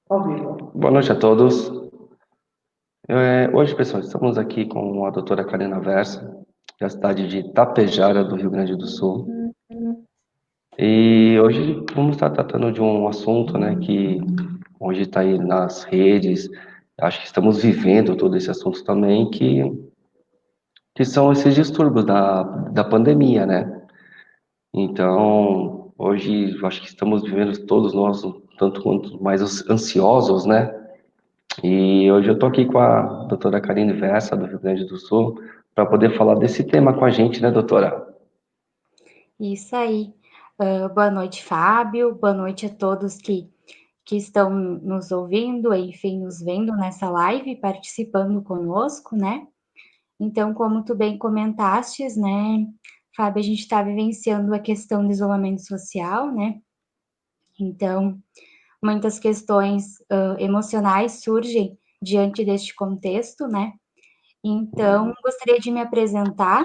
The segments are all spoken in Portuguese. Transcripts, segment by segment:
Ao vivo. Boa noite a todos. Hoje, pessoal, estamos aqui com a doutora Karina Versa, da cidade de Tapejara, do Rio Grande do Sul. E hoje vamos estar tratando de um assunto, né, que hoje está aí nas redes, acho que estamos vivendo todo esse assunto também, que são esses distúrbios da pandemia, né? Então, hoje eu acho que estamos vivendo todos nós um tanto quanto mais ansiosos, né? E hoje eu estou aqui com a doutora Karine Versa, do Rio Grande do Sul, para poder falar desse tema com a gente, né, doutora? Isso aí. Boa noite, Fábio. Boa noite a todos que estão nos ouvindo, enfim, nos vendo nessa live, participando conosco, né? Então, como tu bem comentastes, né, Fábio, a gente está vivenciando a questão do isolamento social, né? Então, muitas questões emocionais surgem diante deste contexto, né? Então, gostaria de me apresentar,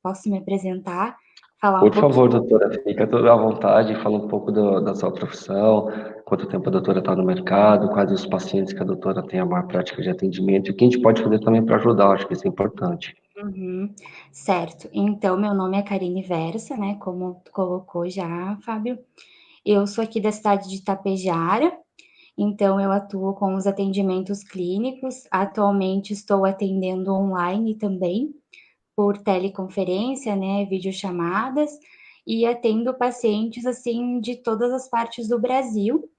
posso me apresentar, falar um Por pouquinho. favor, doutora, fica toda à vontade, fala um pouco da sua profissão, quanto tempo a doutora está no mercado, quais os pacientes que a doutora tem a maior prática de atendimento e o que a gente pode fazer também para ajudar, acho que isso é importante. Uhum, certo. Então, meu nome é Karine Versa, né? Como tu colocou já, Fábio. Eu sou aqui da cidade de Tapejara, então eu atuo com os atendimentos clínicos. Atualmente estou atendendo online também, por teleconferência, né? Videochamadas, e atendo pacientes assim de todas as partes do Brasil,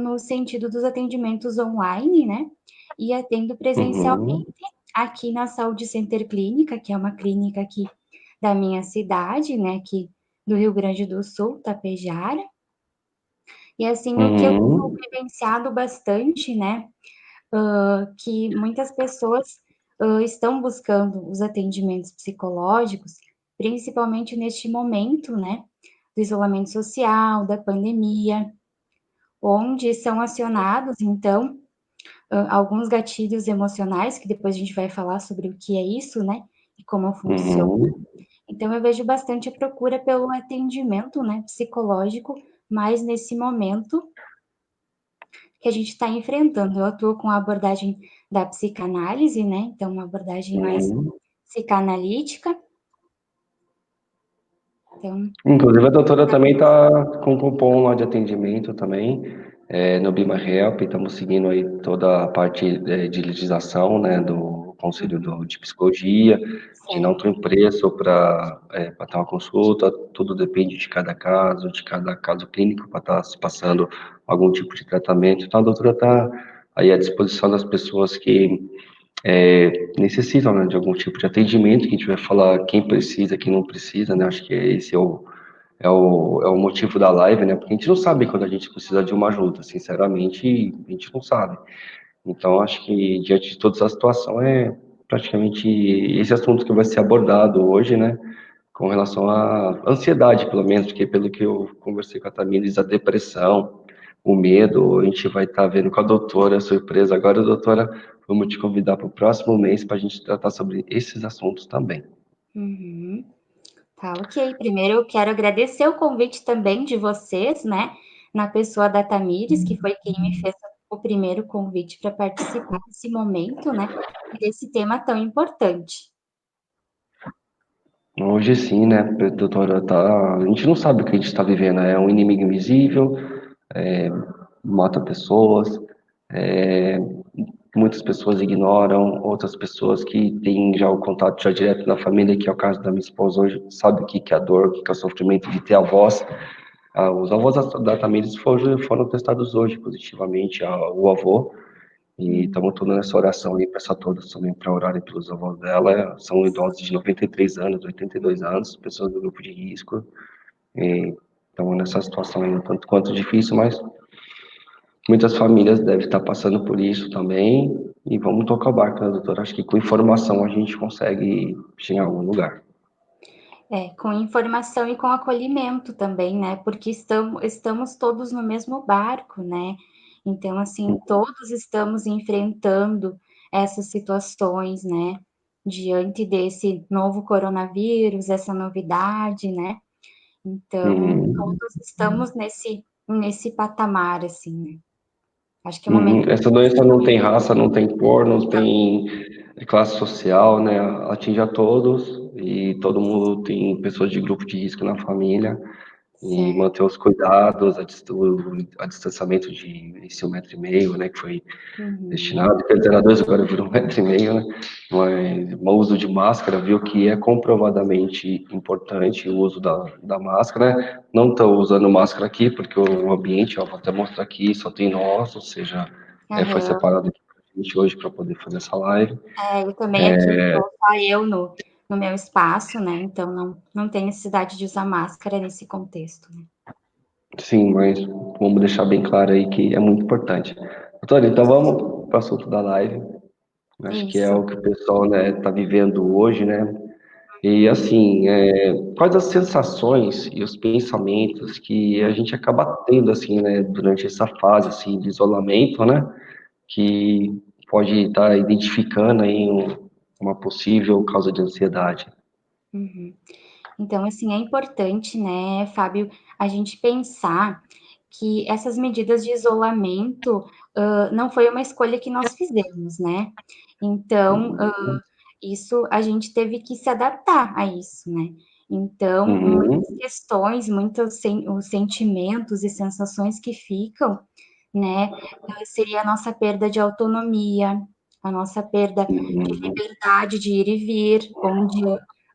no sentido dos atendimentos online, né? E atendo presencialmente Uhum, aqui na Saúde Center Clínica, que é uma clínica aqui da minha cidade, né, aqui do Rio Grande do Sul, Tapejara. E assim, o que eu tenho uhum, vivenciado bastante, né, que muitas pessoas estão buscando os atendimentos psicológicos, principalmente neste momento, né, do isolamento social, da pandemia, onde são acionados, então, alguns gatilhos emocionais, que depois a gente vai falar sobre o que é isso, né, e como funciona. uhum, Então, eu vejo bastante a procura pelo atendimento, né, psicológico, mais nesse momento que a gente está enfrentando. Eu atuo com a abordagem da psicanálise, né, então uma abordagem mais uhum. psicanalítica. Então, Inclusive, a doutora também está com um cupom lá de atendimento também, no Bima Help, estamos seguindo aí toda a parte de legislação, né, do Conselho de Psicologia, que não tem certo. preço para ter uma consulta, tudo depende de cada caso clínico para estar se passando algum tipo de tratamento. Então, a doutora está aí à disposição das pessoas que necessitam, né, de algum tipo de atendimento, que a gente vai falar quem precisa, quem não precisa, né, acho que esse é o motivo da live, né? Porque a gente não sabe quando a gente precisa de uma ajuda, sinceramente, a gente não sabe. Então, acho que diante de toda essa situação é praticamente esse assunto que vai ser abordado hoje, né? Com relação à ansiedade, pelo menos, porque pelo que eu conversei com a Tamires, a depressão, o medo, a gente vai estar vendo com a doutora, surpresa. Agora, doutora, vamos te convidar para o próximo mês para a gente tratar sobre esses assuntos também. Uhum. Tá, ok. Primeiro eu quero agradecer o convite também de vocês, né, na pessoa da Tamires, que foi quem me fez o primeiro convite para participar desse momento, né, e desse tema tão importante. Hoje sim, né, doutora, a gente não sabe o que a gente está vivendo, é um inimigo invisível, mata pessoas, é, muitas pessoas ignoram, outras pessoas que têm já o contato já direto na família, que é o caso da minha esposa hoje, sabe o que que é a dor, o que que é o sofrimento de ter avós. Os avós da Tamires foram testados hoje positivamente, o avô, e Hum, estamos toda nessa oração aí, peço a todos também para orarem pelos avós dela. São idosos de 93 anos, 82 anos, pessoas do grupo de risco. E estamos nessa situação aí um tanto quanto difícil, mas muitas famílias devem estar passando por isso também. E vamos tocar o barco, né, doutor? Acho que com informação a gente consegue chegar em algum lugar. com informação e com acolhimento também, né, porque estamos todos no mesmo barco, né, então, assim, todos estamos enfrentando essas situações, né, diante desse novo coronavírus, essa novidade, né, então Uhum. todos estamos nesse patamar, assim, né. Acho que é o momento Essa doença não tem raça, não tem cor, não tem classe social, né? Atinge a todos e todo mundo tem pessoas de grupo de risco na família e certo. manter os cuidados, a distanciamento de esse 1,5 m, né? Que foi Uhum. destinado, quer dizer, era 2, agora virou 1,5 m, né? Mas o uso de máscara, viu que é comprovadamente importante o uso da máscara, né? Não estou usando máscara aqui, porque o ambiente, ó, vou até mostrar aqui, só tem nós, ou seja, foi Aham. separado aqui pra gente hoje para poder fazer essa live. Eu também aqui estou só eu no meu espaço, né? Então não tem necessidade de usar máscara nesse contexto, né? Sim, mas vamos deixar bem claro aí que é muito importante. Doutora, então vamos para o assunto da live. Acho que é Isso. o que o pessoal, né, está vivendo hoje, né? E assim, quais as sensações e os pensamentos que a gente acaba tendo assim, né, durante essa fase assim de isolamento, né, que pode estar identificando aí uma possível causa de ansiedade. Uhum. Então, assim, é importante, né, Fábio, a gente pensar que essas medidas de isolamento não foi uma escolha que nós fizemos, né? Então, isso a gente teve que se adaptar a isso, né? Então, Uhum, muitas questões, muitos os sentimentos e sensações que ficam, né, seria a nossa perda de autonomia, a nossa perda de uhum, liberdade de ir e vir, onde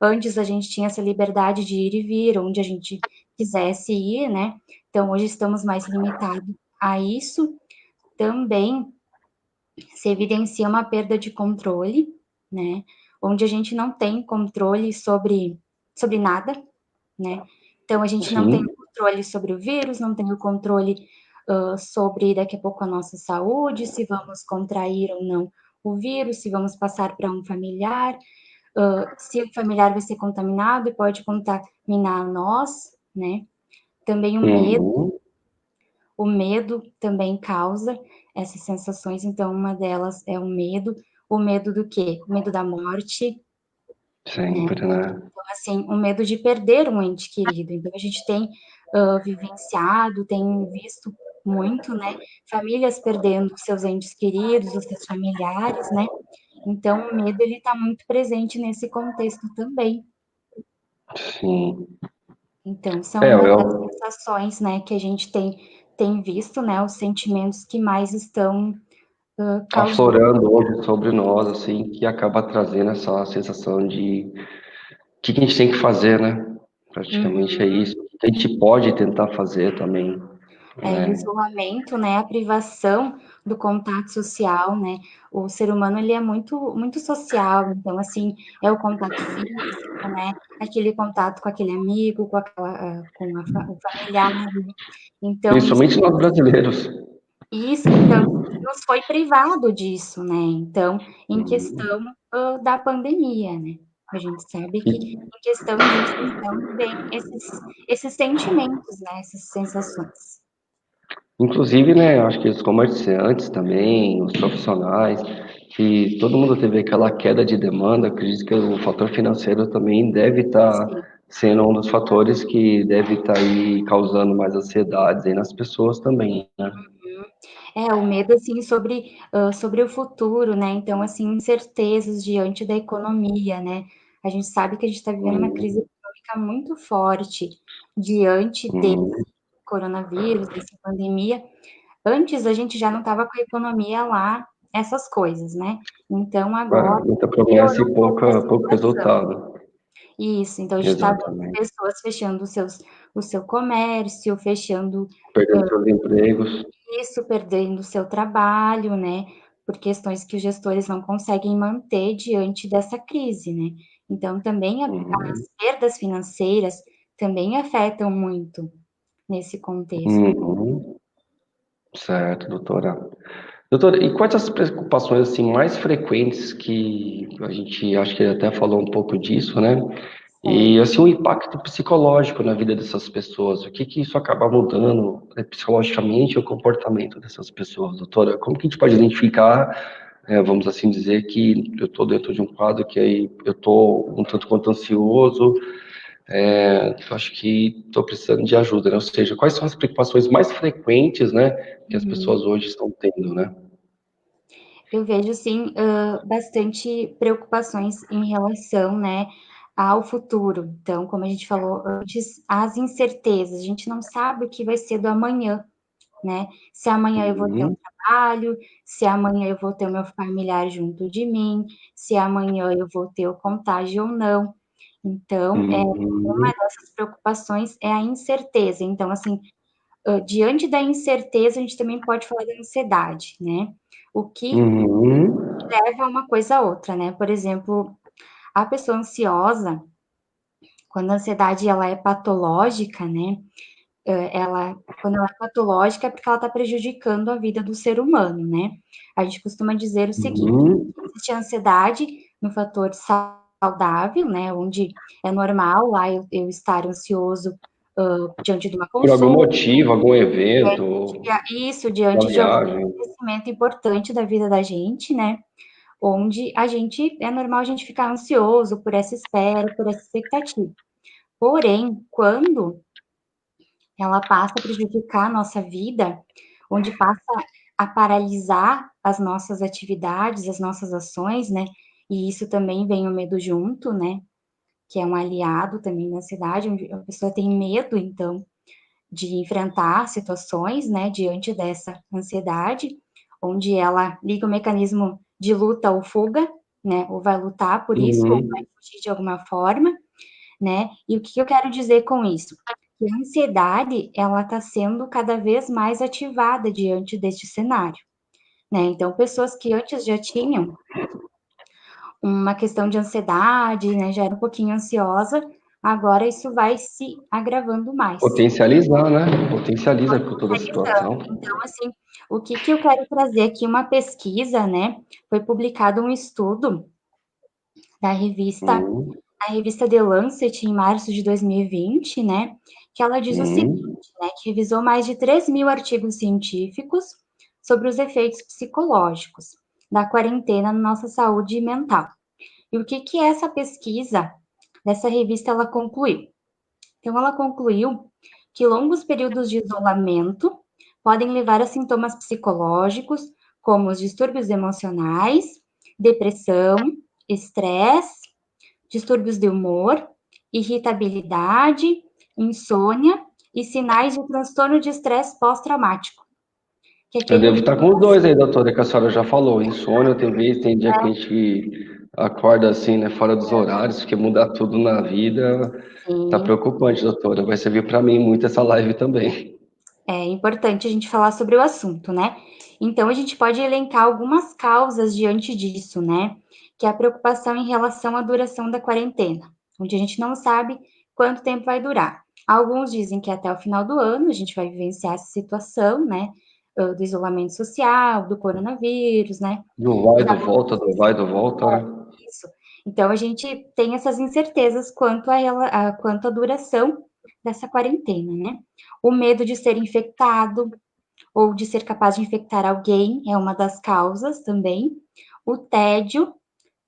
antes a gente tinha essa liberdade de ir e vir, onde a gente quisesse ir, né? Então, hoje estamos mais limitados a isso. Também se evidencia uma perda de controle, né? Onde a gente não tem controle sobre nada, né? Então, a gente não tem sim, controle sobre o vírus, não tem o controle sobre daqui a pouco a nossa saúde, se vamos contrair ou não o vírus, se vamos passar para um familiar, se o familiar vai ser contaminado e pode contaminar nós, né? Também uhum, o medo também causa essas sensações, então uma delas é o medo do quê? O medo da morte, né? sempre, né? Então, assim, o medo de perder um ente querido. Então, a gente tem vivenciado, tem visto muito, né? Famílias perdendo seus entes queridos, os seus familiares, né? Então, o medo, ele está muito presente nesse contexto também. Sim. Então, são uma das Eu sensações, né, que a gente tem visto, né, os sentimentos que mais estão causando. aflorando hoje sobre nós, assim, que acaba trazendo essa sensação de o que a gente tem que fazer, né? Praticamente é Uhum. isso. O que a gente pode tentar fazer também. E o isolamento, né, a privação do contato social, né, o ser humano, ele é muito social, então, assim, é o contato físico, né, aquele contato com aquele amigo, com o familiar, né, então Principalmente nós brasileiros. então, nos foi privado disso, né, então, em Hum. questão, da pandemia, né, a gente sabe que E, em questão disso, então, vem esses sentimentos, né, essas sensações. inclusive, né, acho que os comerciantes também, os profissionais, que todo mundo teve aquela queda de demanda, acredito que o fator financeiro também deve estar Sim. sendo um dos fatores que deve estar aí causando mais ansiedades aí nas pessoas também, né? O medo, assim, sobre o futuro, né, então, assim, incertezas diante da economia, né, a gente sabe que a gente está vivendo uma crise Hum, econômica muito forte diante desse hum. coronavírus, dessa pandemia. Antes a gente já não estava com a economia lá, essas coisas, né, então agora Muita promessa piorou e um pouco a pouco situação. resultado. Isso, então a gente está vendo Exatamente. pessoas fechando o seu comércio, fechando Perdendo seus empregos. isso, perdendo o seu trabalho, né, por questões que os gestores não conseguem manter diante dessa crise, né. Então também Uhum. as perdas financeiras também afetam muito nesse contexto. Uhum. Certo, doutora. Doutora, e quais as preocupações assim mais frequentes que a gente acho que até falou um pouco disso, né? E Certo. assim o impacto psicológico na vida dessas pessoas, o que que isso acaba mudando, psicologicamente o comportamento dessas pessoas, doutora? Como que a gente pode identificar, vamos assim dizer que eu estou dentro de um quadro que aí eu estou um tanto quanto ansioso, eu acho que estou precisando de ajuda, né? Ou seja, quais são as preocupações mais frequentes, né, que as Uhum. pessoas hoje estão tendo, né? Eu vejo sim, bastante preocupações em relação, né, ao futuro. Então, como a gente falou antes, as incertezas, a gente não sabe o que vai ser do amanhã, né? Se amanhã eu vou ter um Uhum, trabalho, se amanhã eu vou ter o meu familiar junto de mim, se amanhã eu vou ter o contágio ou não. Então, uma uhum, dessas preocupações é a incerteza. Então, assim, diante da incerteza, a gente também pode falar da ansiedade, né? O que uhum, leva uma coisa a outra, né? Por exemplo, a pessoa ansiosa, quando a ansiedade ela é patológica, né? Quando ela é patológica é porque ela está prejudicando a vida do ser humano, né? A gente costuma dizer o seguinte: uhum. existe a ansiedade no fator saudável, né? Onde é normal lá eu estar ansioso diante de uma Por algum consulta, motivo, algum evento, isso, uma diante de algum viagem. acontecimento importante da vida da gente, né? Onde a gente é normal a gente ficar ansioso por essa espera, por essa expectativa. Porém, quando ela passa a prejudicar a nossa vida, onde passa a paralisar as nossas atividades, as nossas ações, né? E isso também vem o medo junto, né? Que é um aliado também na ansiedade, onde a pessoa tem medo, então, de enfrentar situações, né? Diante dessa ansiedade, onde ela liga o mecanismo de luta ou fuga, né? Ou vai lutar por isso, ou vai Uhum. fugir de alguma forma, né? E o que eu quero dizer com isso? Que a ansiedade, ela está sendo cada vez mais ativada diante deste cenário, né? Então, pessoas que antes já tinham uma questão de ansiedade, né, já era um pouquinho ansiosa, agora isso vai se agravando mais. Potencializar, né? Potencializa com toda a situação. Então, assim, o que que eu quero trazer aqui, uma pesquisa, né, foi publicado um estudo da revista Uhum, a revista The Lancet, em março de 2020, né, que ela diz o seguinte, uhum, né, que revisou mais de 3.000 artigos científicos sobre os efeitos psicológicos da quarentena na nossa saúde mental. E o que que essa pesquisa dessa revista ela concluiu? Então, ela concluiu que longos períodos de isolamento podem levar a sintomas psicológicos, como os distúrbios emocionais, depressão, estresse, distúrbios de humor, irritabilidade, insônia e sinais de transtorno de estresse pós-traumático, que é Eu aquele devo medo estar com os assim, dois aí, doutora, que a senhora já falou. Insônia, tem vez, tem dia que a gente acorda assim, né, fora dos horários, que muda tudo na vida. Tá preocupante, doutora. Vai servir para mim muito essa live também. é importante a gente falar sobre o assunto, né? Então, a gente pode elencar algumas causas diante disso, né? Que é a preocupação em relação à duração da quarentena, onde a gente não sabe quanto tempo vai durar. Alguns dizem que até o final do ano a gente vai vivenciar essa situação, né? Do isolamento social, do coronavírus, né? Do vai, do volta, do vai, do volta, né? Isso. Então, a gente tem essas incertezas quanto a ela, quanto à duração dessa quarentena, né? O medo de ser infectado ou de ser capaz de infectar alguém é uma das causas também. O tédio,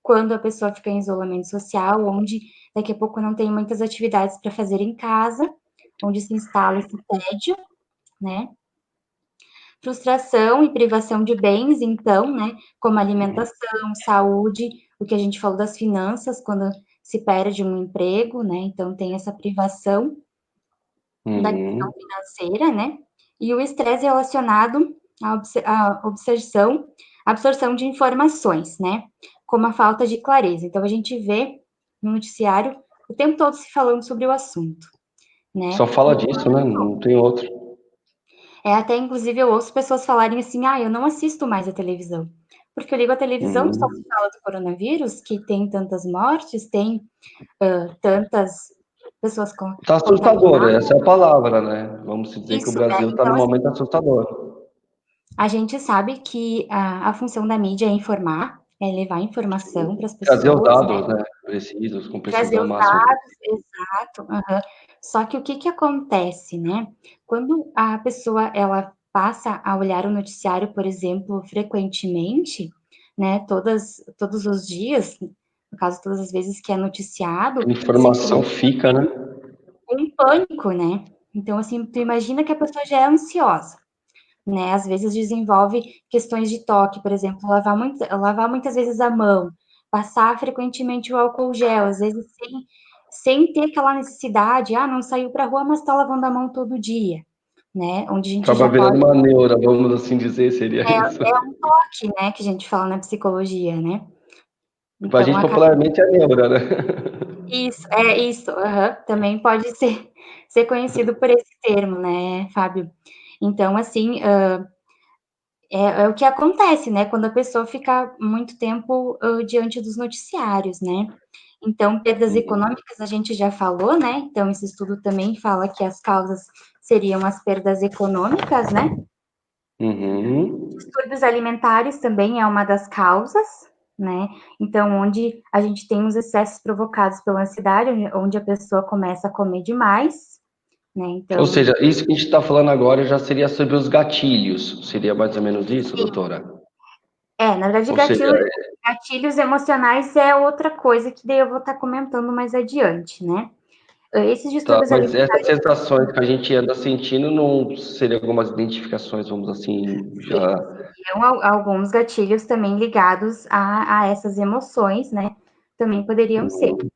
quando a pessoa fica em isolamento social, onde daqui a pouco não tem muitas atividades para fazer em casa, onde se instala esse tédio, né? Frustração e privação de bens, então, né, como alimentação, saúde, o que a gente falou das finanças, quando se perde um emprego, né, então tem essa privação da questão Uhum. financeira, né, e o estresse relacionado à absorção de informações, né, como a falta de clareza. Então, a gente vê no noticiário o tempo todo se falando sobre o assunto, Só né, fala disso, né? Não tem outro. até inclusive eu ouço pessoas falarem assim: "Ah, eu não assisto mais a televisão", porque eu ligo a televisão só se Uhum. fala do coronavírus, que tem tantas mortes, tem, tantas pessoas Tá assustador, contaminadas. essa é a palavra, né? Vamos dizer que o Isso, né, Brasil está então num assim, momento assustador. a gente sabe que a função da mídia é informar, é levar informação para as Trazer os pessoas, né, dados, né? Precisos, com trazer precisão os máxima. dados, exato, aham. Só que o que que acontece, né, quando a pessoa ela passa a olhar o noticiário, por exemplo, frequentemente, né, todos os dias, no caso, todas as vezes que é A noticiado, se informação cria fica, né? um pânico, né? Então, assim, tu imagina que a pessoa já é ansiosa, né? Às vezes desenvolve questões de toque, por exemplo, lavar muitas vezes a mão, passar frequentemente o álcool gel, às vezes sem ter aquela necessidade, não saiu para a rua, mas está lavando a mão todo dia, né? Onde a gente Acaba já virando pode, uma neura, vamos assim dizer, seria isso. é um toque, né? Que a gente fala na psicologia, né? Pra Então, gente acaba popularmente é neura, né? isso, é isso, aham, também pode ser conhecido por esse termo, né, Fábio? Então, assim, é o que acontece, né, quando a pessoa fica muito tempo diante dos noticiários, né? Então, perdas Uhum. econômicas a gente já falou, né? Então, esse estudo também fala que as causas seriam as perdas econômicas, né? Uhum. Distúrbios alimentares também é uma das causas, né? Então, onde a gente tem os excessos provocados pela ansiedade, onde a pessoa começa a comer demais, né? Ou Então, seja, isso que a gente está falando agora já seria sobre os gatilhos. Seria mais ou menos isso, sim. doutora? Na verdade, Ou seja, gatilhos emocionais é outra coisa que daí eu vou estar comentando mais adiante, né? Esses tá, distúrbios mas alimentares, essas sensações que a gente anda sentindo não seriam algumas identificações, vamos assim, sim, já. seriam alguns gatilhos também ligados a essas emoções, né? Também poderiam ser. Uhum.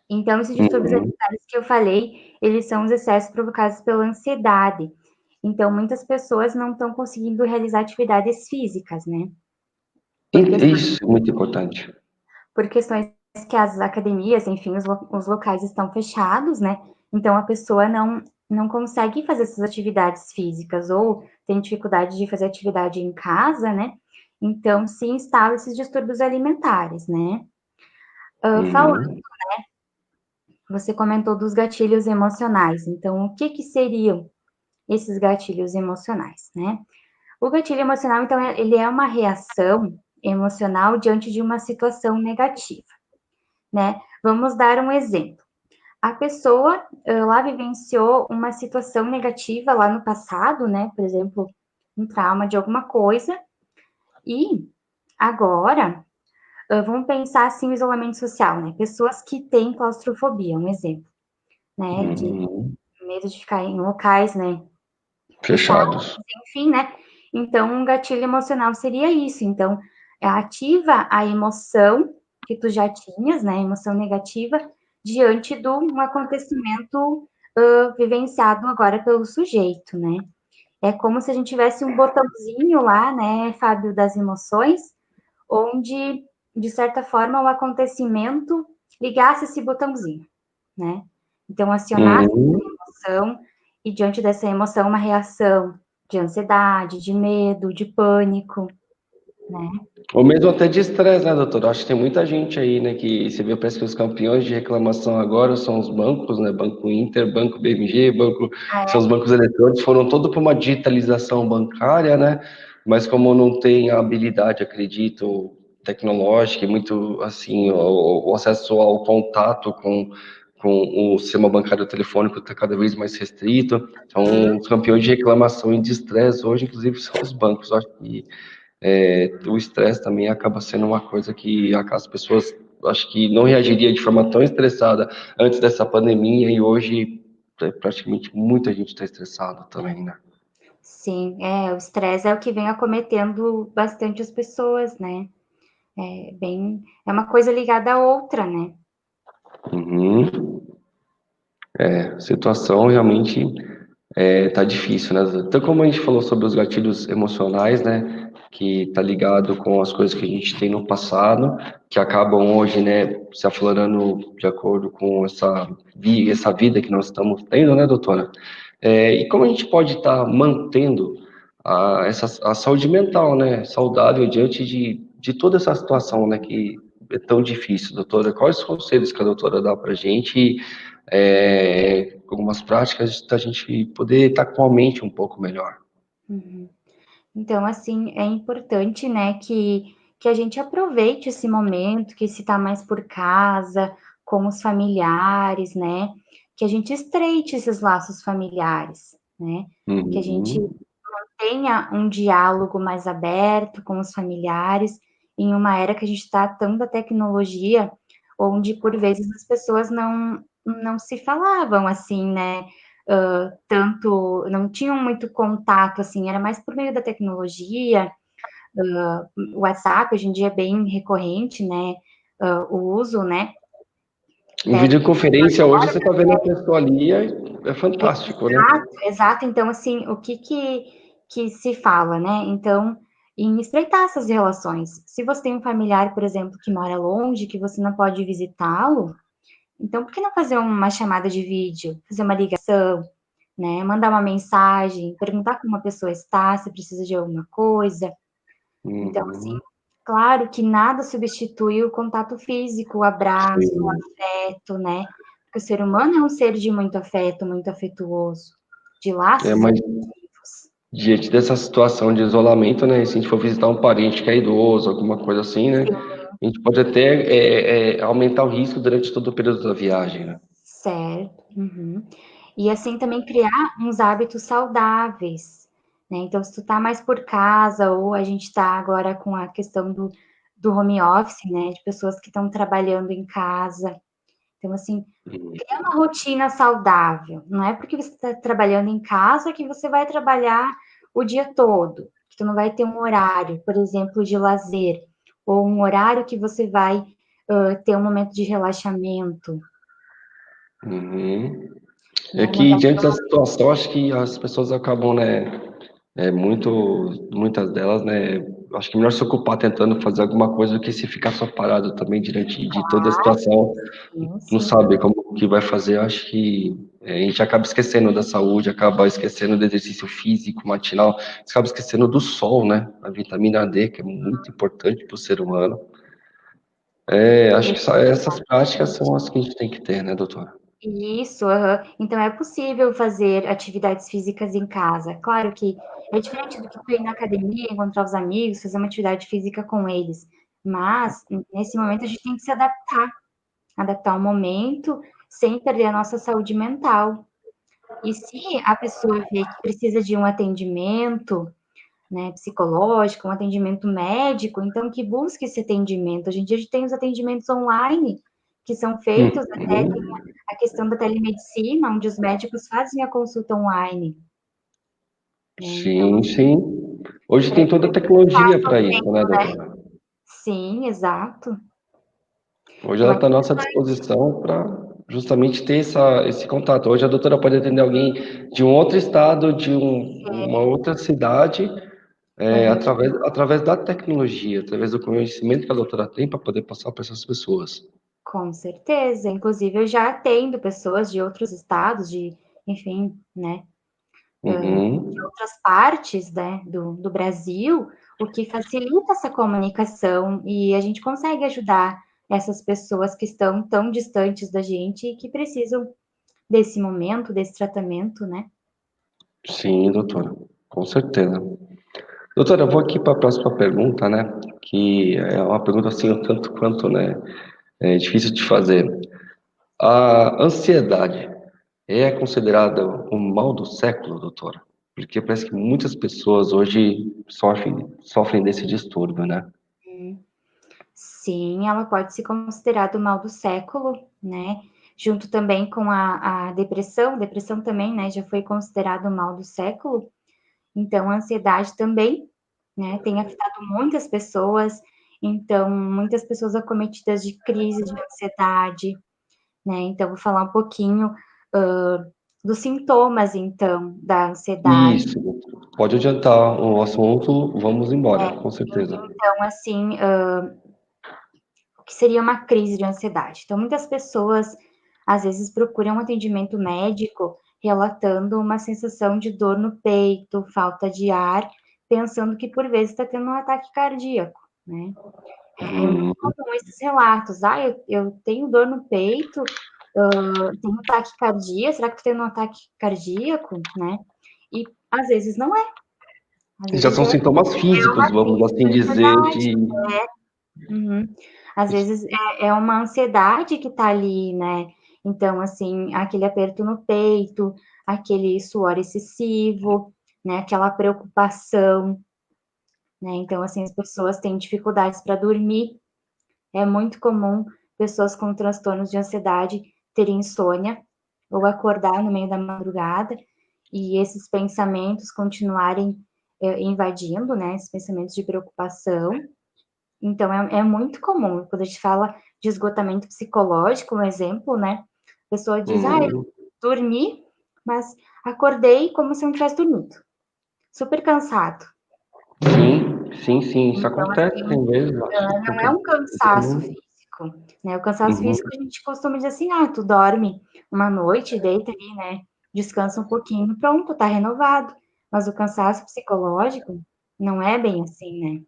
Então, esses distúrbios Uhum. alimentares que eu falei, eles são os excessos provocados pela ansiedade. Então, muitas pessoas não estão conseguindo realizar atividades físicas, né? Por questões, Isso é muito importante. por questões que as academias, enfim, os locais estão fechados, né? Então, a pessoa não consegue fazer essas atividades físicas ou tem dificuldade de fazer atividade em casa, né? Então, se instala esses distúrbios alimentares, né? Falando, Uhum. você comentou dos gatilhos emocionais. Então, o que seriam esses gatilhos emocionais, né? O gatilho emocional, então, ele é uma reação emocional diante de uma situação negativa, né? Vamos dar um exemplo. A pessoa lá vivenciou uma situação negativa lá no passado, né? Por exemplo, um trauma de alguma coisa, e agora, vamos pensar assim o isolamento social, né? Pessoas que têm claustrofobia, um exemplo, né? De Uhum. medo de ficar em locais, né? Fechados, Fechados. enfim, né? Então, um gatilho emocional seria isso. Então, ativa a emoção que tu já tinhas, né? Emoção negativa, diante de um acontecimento vivenciado agora pelo sujeito, né? É como se a gente tivesse um botãozinho lá, né, Fábio, das emoções, onde, de certa forma, o acontecimento ligasse esse botãozinho, né? Então, acionasse Uhum. a emoção e, diante dessa emoção, uma reação de ansiedade, de medo, de pânico, né? Ou mesmo até de estresse, né, doutor? Acho que tem muita gente aí, né, que você vê, parece que os campeões de reclamação agora são os bancos, né, Banco Inter, Banco BMG, Banco, Ah, são os bancos eletrônicos, foram todos para uma digitalização bancária, né, mas como não tem a habilidade, acredito, tecnológica e muito, assim, o acesso ao contato com o sistema bancário telefônico está cada vez mais restrito, então os campeões de reclamação e de estresse hoje, inclusive, são os bancos. Eu acho que o estresse também acaba sendo uma coisa que as pessoas acho que não reagiria de forma tão estressada antes dessa pandemia e hoje praticamente muita gente está estressada também, né? sim, o estresse é o que vem acometendo bastante as pessoas, né? É uma coisa ligada à outra, né? Uhum. Situação realmente tá difícil, né? Então, como a gente falou sobre os gatilhos emocionais, né? Que tá ligado com as coisas que a gente tem no passado, que acabam hoje, né? Se aflorando de acordo com essa vida que nós estamos tendo, né, doutora? E como a gente pode estar mantendo a saúde mental, né? Saudável diante de toda essa situação, né? Que é tão difícil, doutora. Quais os conselhos que a doutora dá para a gente? Algumas práticas da gente poder estar com a mente um pouco melhor. Uhum. Então, assim, é importante, né, que a gente aproveite esse momento, que se tá mais por casa, com os familiares, né, que a gente estreite esses laços familiares, né, que a gente Uhum. tenha um diálogo mais aberto com os familiares, em uma era que a gente está tão da tecnologia, onde por vezes as pessoas não se falavam, assim, né, tanto, não tinham muito contato, assim, era mais por meio da tecnologia, o WhatsApp hoje em dia é bem recorrente, né, o uso, né, Em videoconferência, hoje, você está vendo a pessoa ali, é fantástico, né? exato, exato. Então, assim, o que se fala, né? Então, em estreitar essas relações. Se você tem um familiar, por exemplo, que mora longe, que você não pode visitá-lo, então por que não fazer uma chamada de vídeo, fazer uma ligação, né? Mandar uma mensagem, perguntar como a pessoa está, se precisa de alguma coisa. Então, assim, Uhum, claro que nada substitui o contato físico, o abraço, o sim. afeto, né? Porque o ser humano é um ser de muito afeto, muito afetuoso, de É, laços mas afetivos. diante dessa situação de isolamento, né? Se a gente for visitar um parente que é idoso, alguma coisa assim, né? A gente pode até aumentar o risco durante todo o período da viagem, né? Certo. Uhum. E assim também criar uns hábitos saudáveis, né? Então, se tu tá mais por casa, ou a gente tá agora com a questão do home office, né? De pessoas que estão trabalhando em casa. Então, assim, criar uma rotina saudável. Não é porque você está trabalhando em casa que você vai trabalhar o dia todo, que tu não vai ter um horário, por exemplo, de lazer, ou um horário que você vai ter um momento de relaxamento, Uhum. É né? que Mandar diante da situação, acho que as pessoas acabam, né? Muitas delas, né? Acho que é melhor se ocupar tentando fazer alguma coisa do que se ficar só parado também diante de toda a situação, um não sim. sabe como que vai fazer. Acho que a gente acaba esquecendo da saúde, acaba esquecendo do exercício físico matinal, acaba esquecendo do sol, né? A vitamina D, que é muito importante para o ser humano. Acho que essas práticas são as que a gente tem que ter, né, doutora? Isso, aham. Então é possível fazer atividades físicas em casa. Claro que é diferente do que tu ir na academia, encontrar os amigos, fazer uma atividade física com eles. Mas, nesse momento, a gente tem que se adaptar ao momento, sem perder a nossa saúde mental. E se a pessoa vê que precisa de um atendimento, né, psicológico, um atendimento médico, então que busque esse atendimento. Hoje em dia a gente tem os atendimentos online, que são feitos, até tem Uhum. a questão da telemedicina, onde os médicos fazem a consulta online, né? Então, Sim, sim. Hoje para tem toda a tecnologia o para isso, né, tempo, né? doutora? Sim, exato. Hoje Então ela é está à nossa disposição para justamente ter esse contato. Hoje a doutora pode atender alguém de um outro estado, uma outra cidade, uhum, através da tecnologia, através do conhecimento que a doutora tem para poder passar para essas pessoas. com certeza. Inclusive, eu já atendo pessoas de outros estados, enfim, né? De Uhum. outras partes, né, do Brasil, o que facilita essa comunicação e a gente consegue ajudar essas pessoas que estão tão distantes da gente e que precisam desse momento, desse tratamento, né? Sim, doutora, com certeza. Doutora, eu vou aqui para a próxima pergunta, né? Que é uma pergunta assim, um tanto quanto, né, difícil de fazer. A ansiedade é considerada o mal do século, doutora? Porque parece que muitas pessoas hoje sofrem desse distúrbio, né? Sim, ela pode ser considerada o mal do século, né? Junto também com a depressão também, né? Já foi considerado o mal do século. Então, a ansiedade também, né? Tem afetado muitas pessoas. Então, muitas pessoas acometidas de crise de ansiedade, né? Então, vou falar um pouquinho dos sintomas, então, da ansiedade. Isso. Pode adiantar o assunto, vamos embora, com certeza. Então, assim, o que seria uma crise de ansiedade? Então, muitas pessoas, às vezes, procuram um atendimento médico relatando uma sensação de dor no peito, falta de ar, pensando que, por vezes, está tendo um ataque cardíaco, né? É muito Hum, comum esses relatos. Ah, eu tenho dor no peito, tenho taquicardia, será que estou tendo um ataque cardíaco, né? E às vezes não é. Às já vezes são é sintomas físicos, uma vamos crise assim de dizer, ansiedade. de. Uhum. Às vezes é uma ansiedade que tá ali, né? Então, assim, aquele aperto no peito, aquele suor excessivo, né? Aquela preocupação, né? Então, assim, as pessoas têm dificuldades para dormir. É muito comum pessoas com transtornos de ansiedade ter insônia ou acordar no meio da madrugada e esses pensamentos continuarem invadindo, né? Esses pensamentos de preocupação. Então, é muito comum. Quando a gente fala de esgotamento psicológico, um exemplo, né? A pessoa diz, eu Uhum. dormi, mas acordei como se não tivesse dormido. Super cansado. Sim, sim, sim, isso Então, acontece assim, tem vezes, acho que não é um cansaço uhum, físico, né? O cansaço uhum. físico a gente costuma dizer assim, tu dorme uma noite, deita ali, né? Descansa um pouquinho, pronto, tá renovado. Mas o cansaço psicológico não é bem assim, né?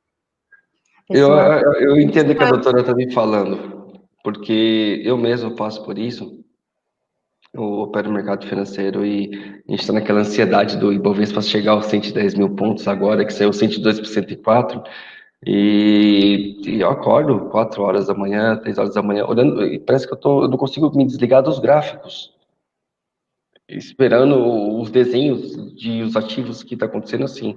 A Eu, pessoa eu não entendo o que a descansa. doutora está me falando, porque eu mesmo passo por isso. Eu opero no mercado financeiro e a gente está naquela ansiedade do Ibovespa chegar aos 110 mil pontos agora, que saiu 102,4. E eu acordo 4 horas da manhã, 3 horas da manhã, olhando, e parece que eu não consigo me desligar dos gráficos, esperando os desenhos de os ativos que está acontecendo assim.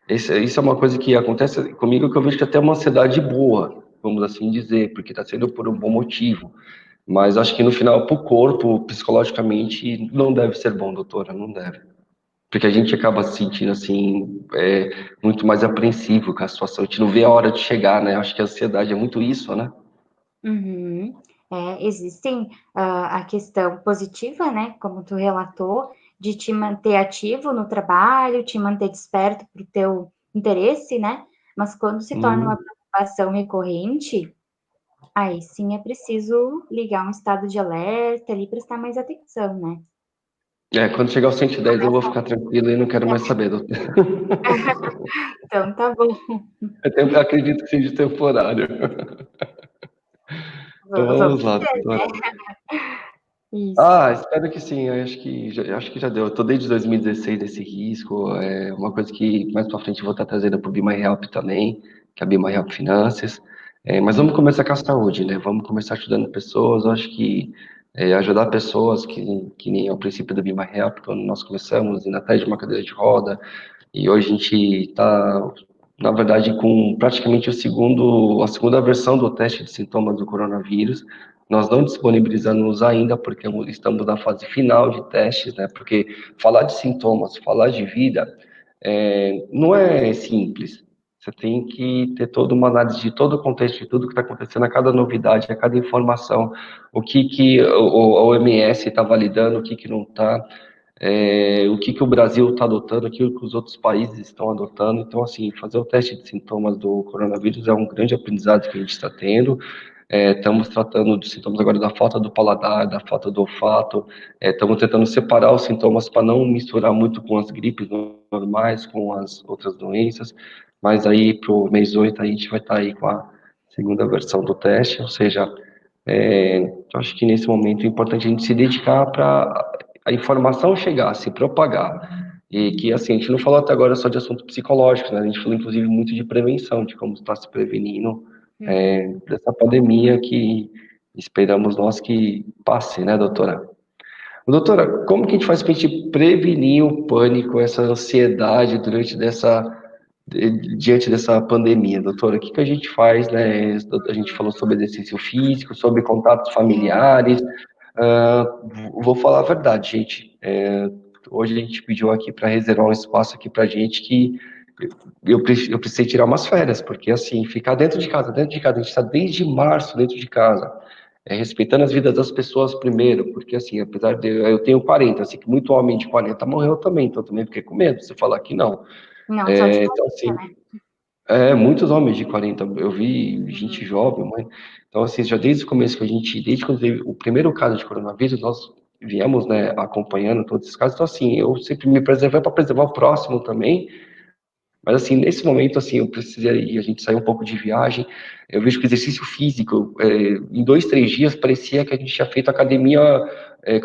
Isso é uma coisa que acontece comigo que eu vejo que até é uma ansiedade boa, vamos assim dizer, porque está sendo por um bom motivo. Mas acho que no final, para o corpo, psicologicamente, não deve ser bom, doutora, não deve. Porque a gente acaba se sentindo assim, muito mais apreensivo com a situação. A gente não vê a hora de chegar, né? Acho que a ansiedade é muito isso, né? Uhum. Existem a questão positiva, né, como tu relatou, de te manter ativo no trabalho, te manter desperto para o teu interesse, né? Mas quando se torna uma Hum. preocupação recorrente, aí sim é preciso ligar um estado de alerta ali, prestar mais atenção, né? Quando chegar aos 110 eu vou ficar tranquilo e não quero mais saber, doutor. Então, tá bom. Acredito que seja temporário. Então Vamos vamos lá, ver, doutora. né? Isso. Espero que sim. Acho que já deu. Eu tô desde 2016 nesse risco. É uma coisa que mais para frente eu vou estar trazendo para o Be My Help também, que é a Be My Help Finanças. Mas vamos começar com a saúde, né? Vamos começar ajudando pessoas. Eu acho que ajudar pessoas que nem ao princípio do Be My Help, quando nós começamos, indo atrás de uma cadeira de roda, e hoje a gente está, na verdade, com praticamente a segunda versão do teste de sintomas do coronavírus. Nós não disponibilizamos ainda, porque estamos na fase final de testes, né? Porque falar de sintomas, falar de vida, não é simples. Você tem que ter toda uma análise de todo o contexto, de tudo que está acontecendo, a cada novidade, a cada informação, o que a OMS está validando, o que não está, o que o Brasil está adotando, o que os outros países estão adotando. Então, assim, fazer o teste de sintomas do coronavírus é um grande aprendizado que a gente está tendo. Estamos tratando de sintomas agora da falta do paladar, da falta do olfato. Estamos tentando separar os sintomas para não misturar muito com as gripes normais, com as outras doenças. Mas aí, para o mês 8 a gente vai estar aí com a segunda versão do teste, ou seja, eu acho que nesse momento é importante a gente se dedicar para a informação chegar, se propagar. E que, assim, a gente não falou até agora só de assunto psicológico, né? A gente falou, inclusive, muito de prevenção, de como está se prevenindo dessa pandemia que esperamos nós que passe, né, doutora? Doutora, como que a gente faz para a gente prevenir o pânico, essa ansiedade diante dessa pandemia, doutora? O que que a gente faz, né? A gente falou sobre exercício físico, sobre contatos familiares. Ah, vou falar a verdade, gente. Hoje a gente pediu aqui para reservar um espaço aqui para gente que eu precisei tirar umas férias, porque assim, ficar dentro de casa, a gente está desde março dentro de casa, respeitando as vidas das pessoas primeiro, porque assim, apesar de eu tenho 40, assim, que muito homem de 40 morreu também, então eu também fiquei com medo, se falar que não. Não só de Então assim, muitos homens de 40, eu vi gente jovem, mãe. Então assim, já desde o começo desde quando teve o primeiro caso de coronavírus, nós viemos, né, acompanhando todos esses casos, então assim, eu sempre me preservei para preservar o próximo também. Mas assim, nesse momento, assim, eu precisei, a gente saiu um pouco de viagem, eu vejo que o exercício físico, em 2, 3 dias, parecia que a gente tinha feito academia,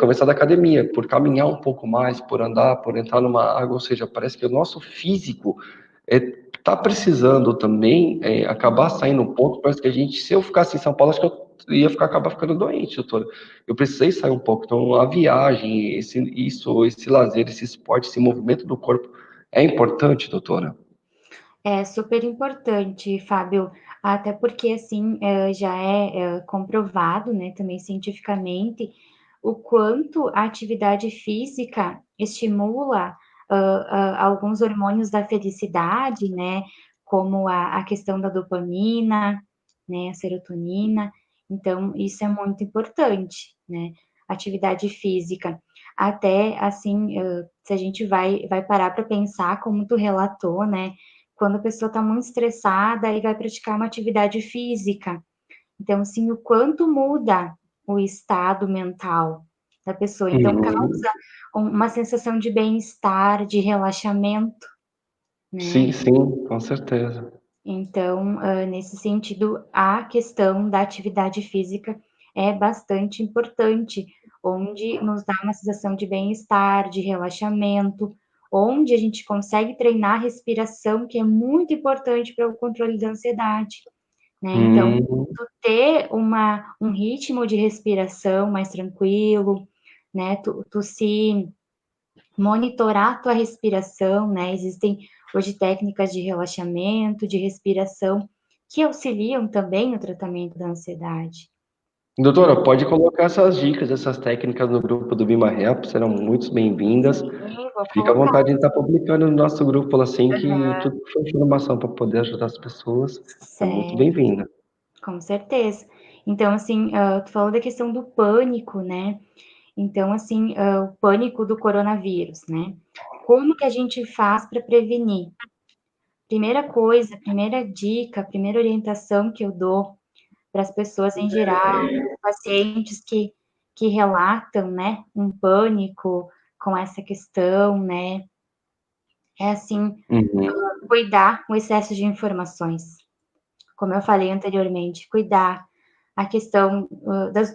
começado a academia, por caminhar um pouco mais, por andar, por entrar numa água, ou seja, parece que o nosso físico está precisando também acabar saindo um pouco, parece que a gente, se eu ficasse em São Paulo, acho que eu ia acabar ficando doente, doutor. Eu precisei sair um pouco, então a viagem, esse lazer, esse esporte, esse movimento do corpo é importante, doutora. É super importante, Fábio, até porque assim já é comprovado, né, também cientificamente, o quanto a atividade física estimula alguns hormônios da felicidade, né? Como a questão da dopamina, né? A serotonina. Então, isso é muito importante, né? Atividade física. Até, assim, se a gente vai parar para pensar, como tu relatou, né? Quando a pessoa está muito estressada e vai praticar uma atividade física. Então, assim, o quanto muda o estado mental da pessoa. Então, Uhum. causa uma sensação de bem-estar, de relaxamento, né? Sim, sim, com certeza. Então, nesse sentido, a questão da atividade física é bastante importante, onde nos dá uma sensação de bem-estar, de relaxamento, onde a gente consegue treinar a respiração, que é muito importante para o controle da ansiedade, né? Então, Hum. tu ter um ritmo de respiração mais tranquilo, né? Tu se monitorar a tua respiração, né? Existem hoje técnicas de relaxamento, de respiração, que auxiliam também no tratamento da ansiedade, né? Doutora, pode colocar essas dicas, essas técnicas no grupo do Bima Help, serão muito bem-vindas. Sim, vou Fica à colocar, vontade de estar publicando no nosso grupo, assim, que tudo for informação para poder ajudar as pessoas é muito certo, bem-vinda. com certeza. Então, assim, tu falou da questão do pânico, né? Então, assim, o pânico do coronavírus, né? Como que a gente faz para prevenir? Primeira coisa, primeira dica, primeira orientação que eu dou para as pessoas em geral, pacientes que relatam, né, um pânico com essa questão, né, é assim, Uhum. cuidar o excesso de informações, como eu falei anteriormente, cuidar a questão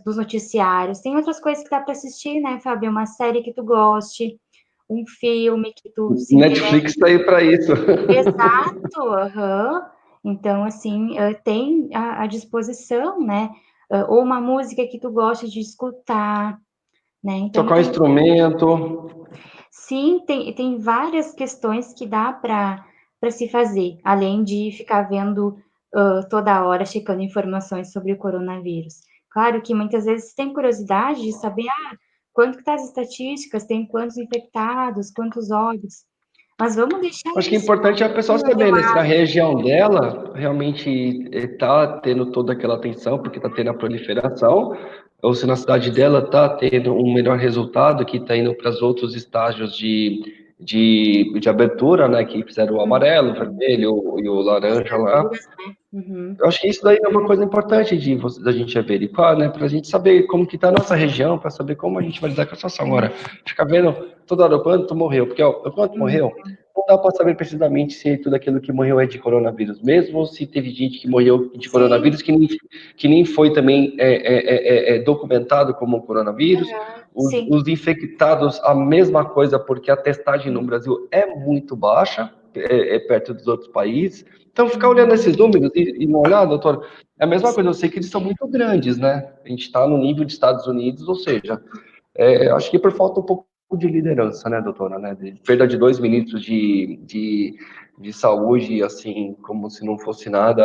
dos noticiários. Tem outras coisas que dá para assistir, né, Fábio? Uma série que tu goste, um filme que tu se interessa. Netflix está aí para isso. Exato, aham. Então, assim, tem à disposição, né? Ou uma música que tu gosta de escutar, né? Então, Tocar um instrumento. sim, tem várias questões que dá para se fazer, além de ficar vendo toda hora, checando informações sobre o coronavírus. Claro que muitas vezes tem curiosidade de saber, quanto que tá as estatísticas, tem quantos infectados, quantos óbitos, mas vamos deixar Acho que é isso importante a um pessoa pouquinho de saber, né, se na lado. região dela realmente está tendo toda aquela atenção, porque está tendo a proliferação, ou se na cidade dela está tendo um melhor resultado, que está indo para os outros estágios de abertura, né, que fizeram o amarelo, o vermelho e o laranja lá. Seguras, né? Uhum. Eu acho que isso daí é uma coisa importante da gente averiguar, né? Para a gente saber como que está a nossa região, para saber como a gente vai lidar com a situação. Agora, ficar vendo toda hora o quanto morreu, porque ó, o quanto Uhum. morreu, não dá para saber precisamente se tudo aquilo que morreu é de coronavírus mesmo, ou se teve gente que morreu de Sim, coronavírus que nem foi também documentado como coronavírus. sim. Os infectados, a mesma coisa, porque a testagem no Brasil é muito baixa, perto dos outros países. Então, ficar olhando esses números e não olhar, doutor, é a mesma coisa. Eu sei que eles são muito grandes, né? A gente está no nível de Estados Unidos, ou seja, acho que por falta um pouco de liderança, né, doutora? Né? De perda de 2 ministros de saúde, assim, como se não fosse nada.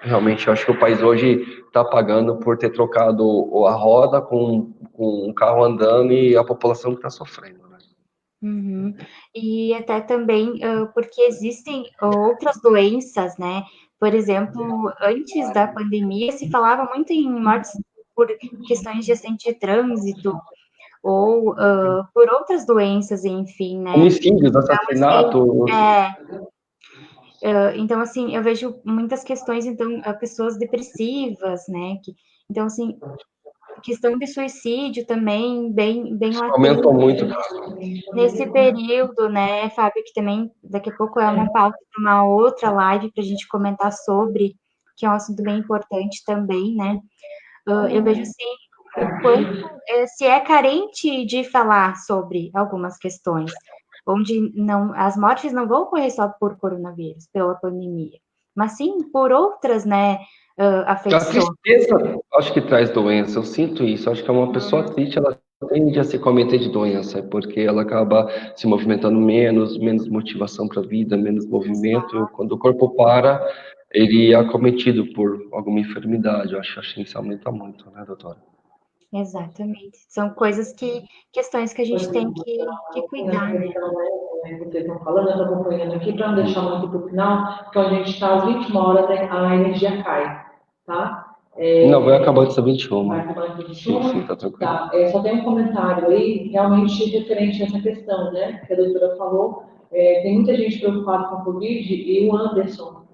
Realmente, eu acho que o país hoje está pagando por ter trocado a roda com um carro andando e a população que está sofrendo, né? Uhum. E até também, porque existem outras doenças, né? Por exemplo, antes da pandemia se falava muito em mortes por questões de acidente de trânsito ou por outras doenças, enfim, né? Homicídios, Então, assim, assassinatos. então, assim, eu vejo muitas questões, então, pessoas depressivas, né? Então, assim, questão de suicídio também bem Aumentou latente muito. nesse período, né, Fábio, que também daqui a pouco é uma pauta para uma outra live para a gente comentar sobre, que é um assunto bem importante também, né? Eu vejo assim o quanto se é carente de falar sobre algumas questões, onde não as mortes não vão ocorrer só por coronavírus, pela pandemia, mas sim por outras, né, A afecções. tristeza, acho que traz doença, eu sinto isso. Acho que é uma pessoa Uhum. triste, ela tende a se cometer de doença, porque ela acaba se movimentando menos motivação para a vida, menos movimento. Quando o corpo para, ele é acometido por alguma enfermidade. Eu acho que isso aumenta muito, né, doutora? Exatamente. São questões que a gente tem que cuidar, né? Vocês estão falando, eu estou acompanhando aqui para não deixar muito para o final, porque onde a gente está às 21 horas a energia cai, tá? Não, vai acabar de ser 21. Vai acabar de 21? Sim, tá tranquilo. Tá, só tem um comentário aí, realmente referente a essa questão, né, que a doutora falou. Tem muita gente preocupada com a Covid e o Anderson,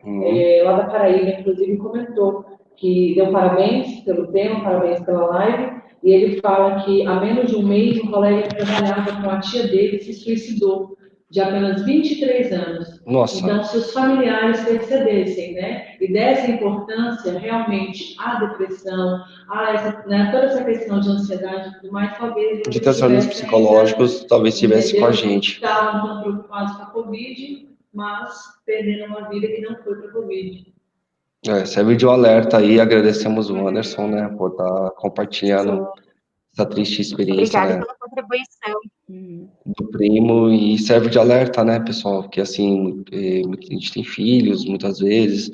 lá da Paraíba, inclusive, comentou que deu parabéns pelo tema, parabéns pela live, e ele fala que há menos de um mês um colega que trabalhava com a tia dele se suicidou, de apenas 23 anos. Nossa. Então, se os familiares percebessem, né, e dessem importância realmente à depressão, toda essa questão de ansiedade e tudo mais, talvez de transtornos psicológicos, talvez estivesse com a gente. Estavam tão preocupados com a Covid, mas perdendo uma vida que não foi para a Covid. Serve de um alerta aí, agradecemos o Anderson, né, por estar compartilhando essa triste experiência, Obrigada né, pela contribuição. do primo, e serve de alerta, né, pessoal, porque assim, a gente tem filhos, muitas vezes,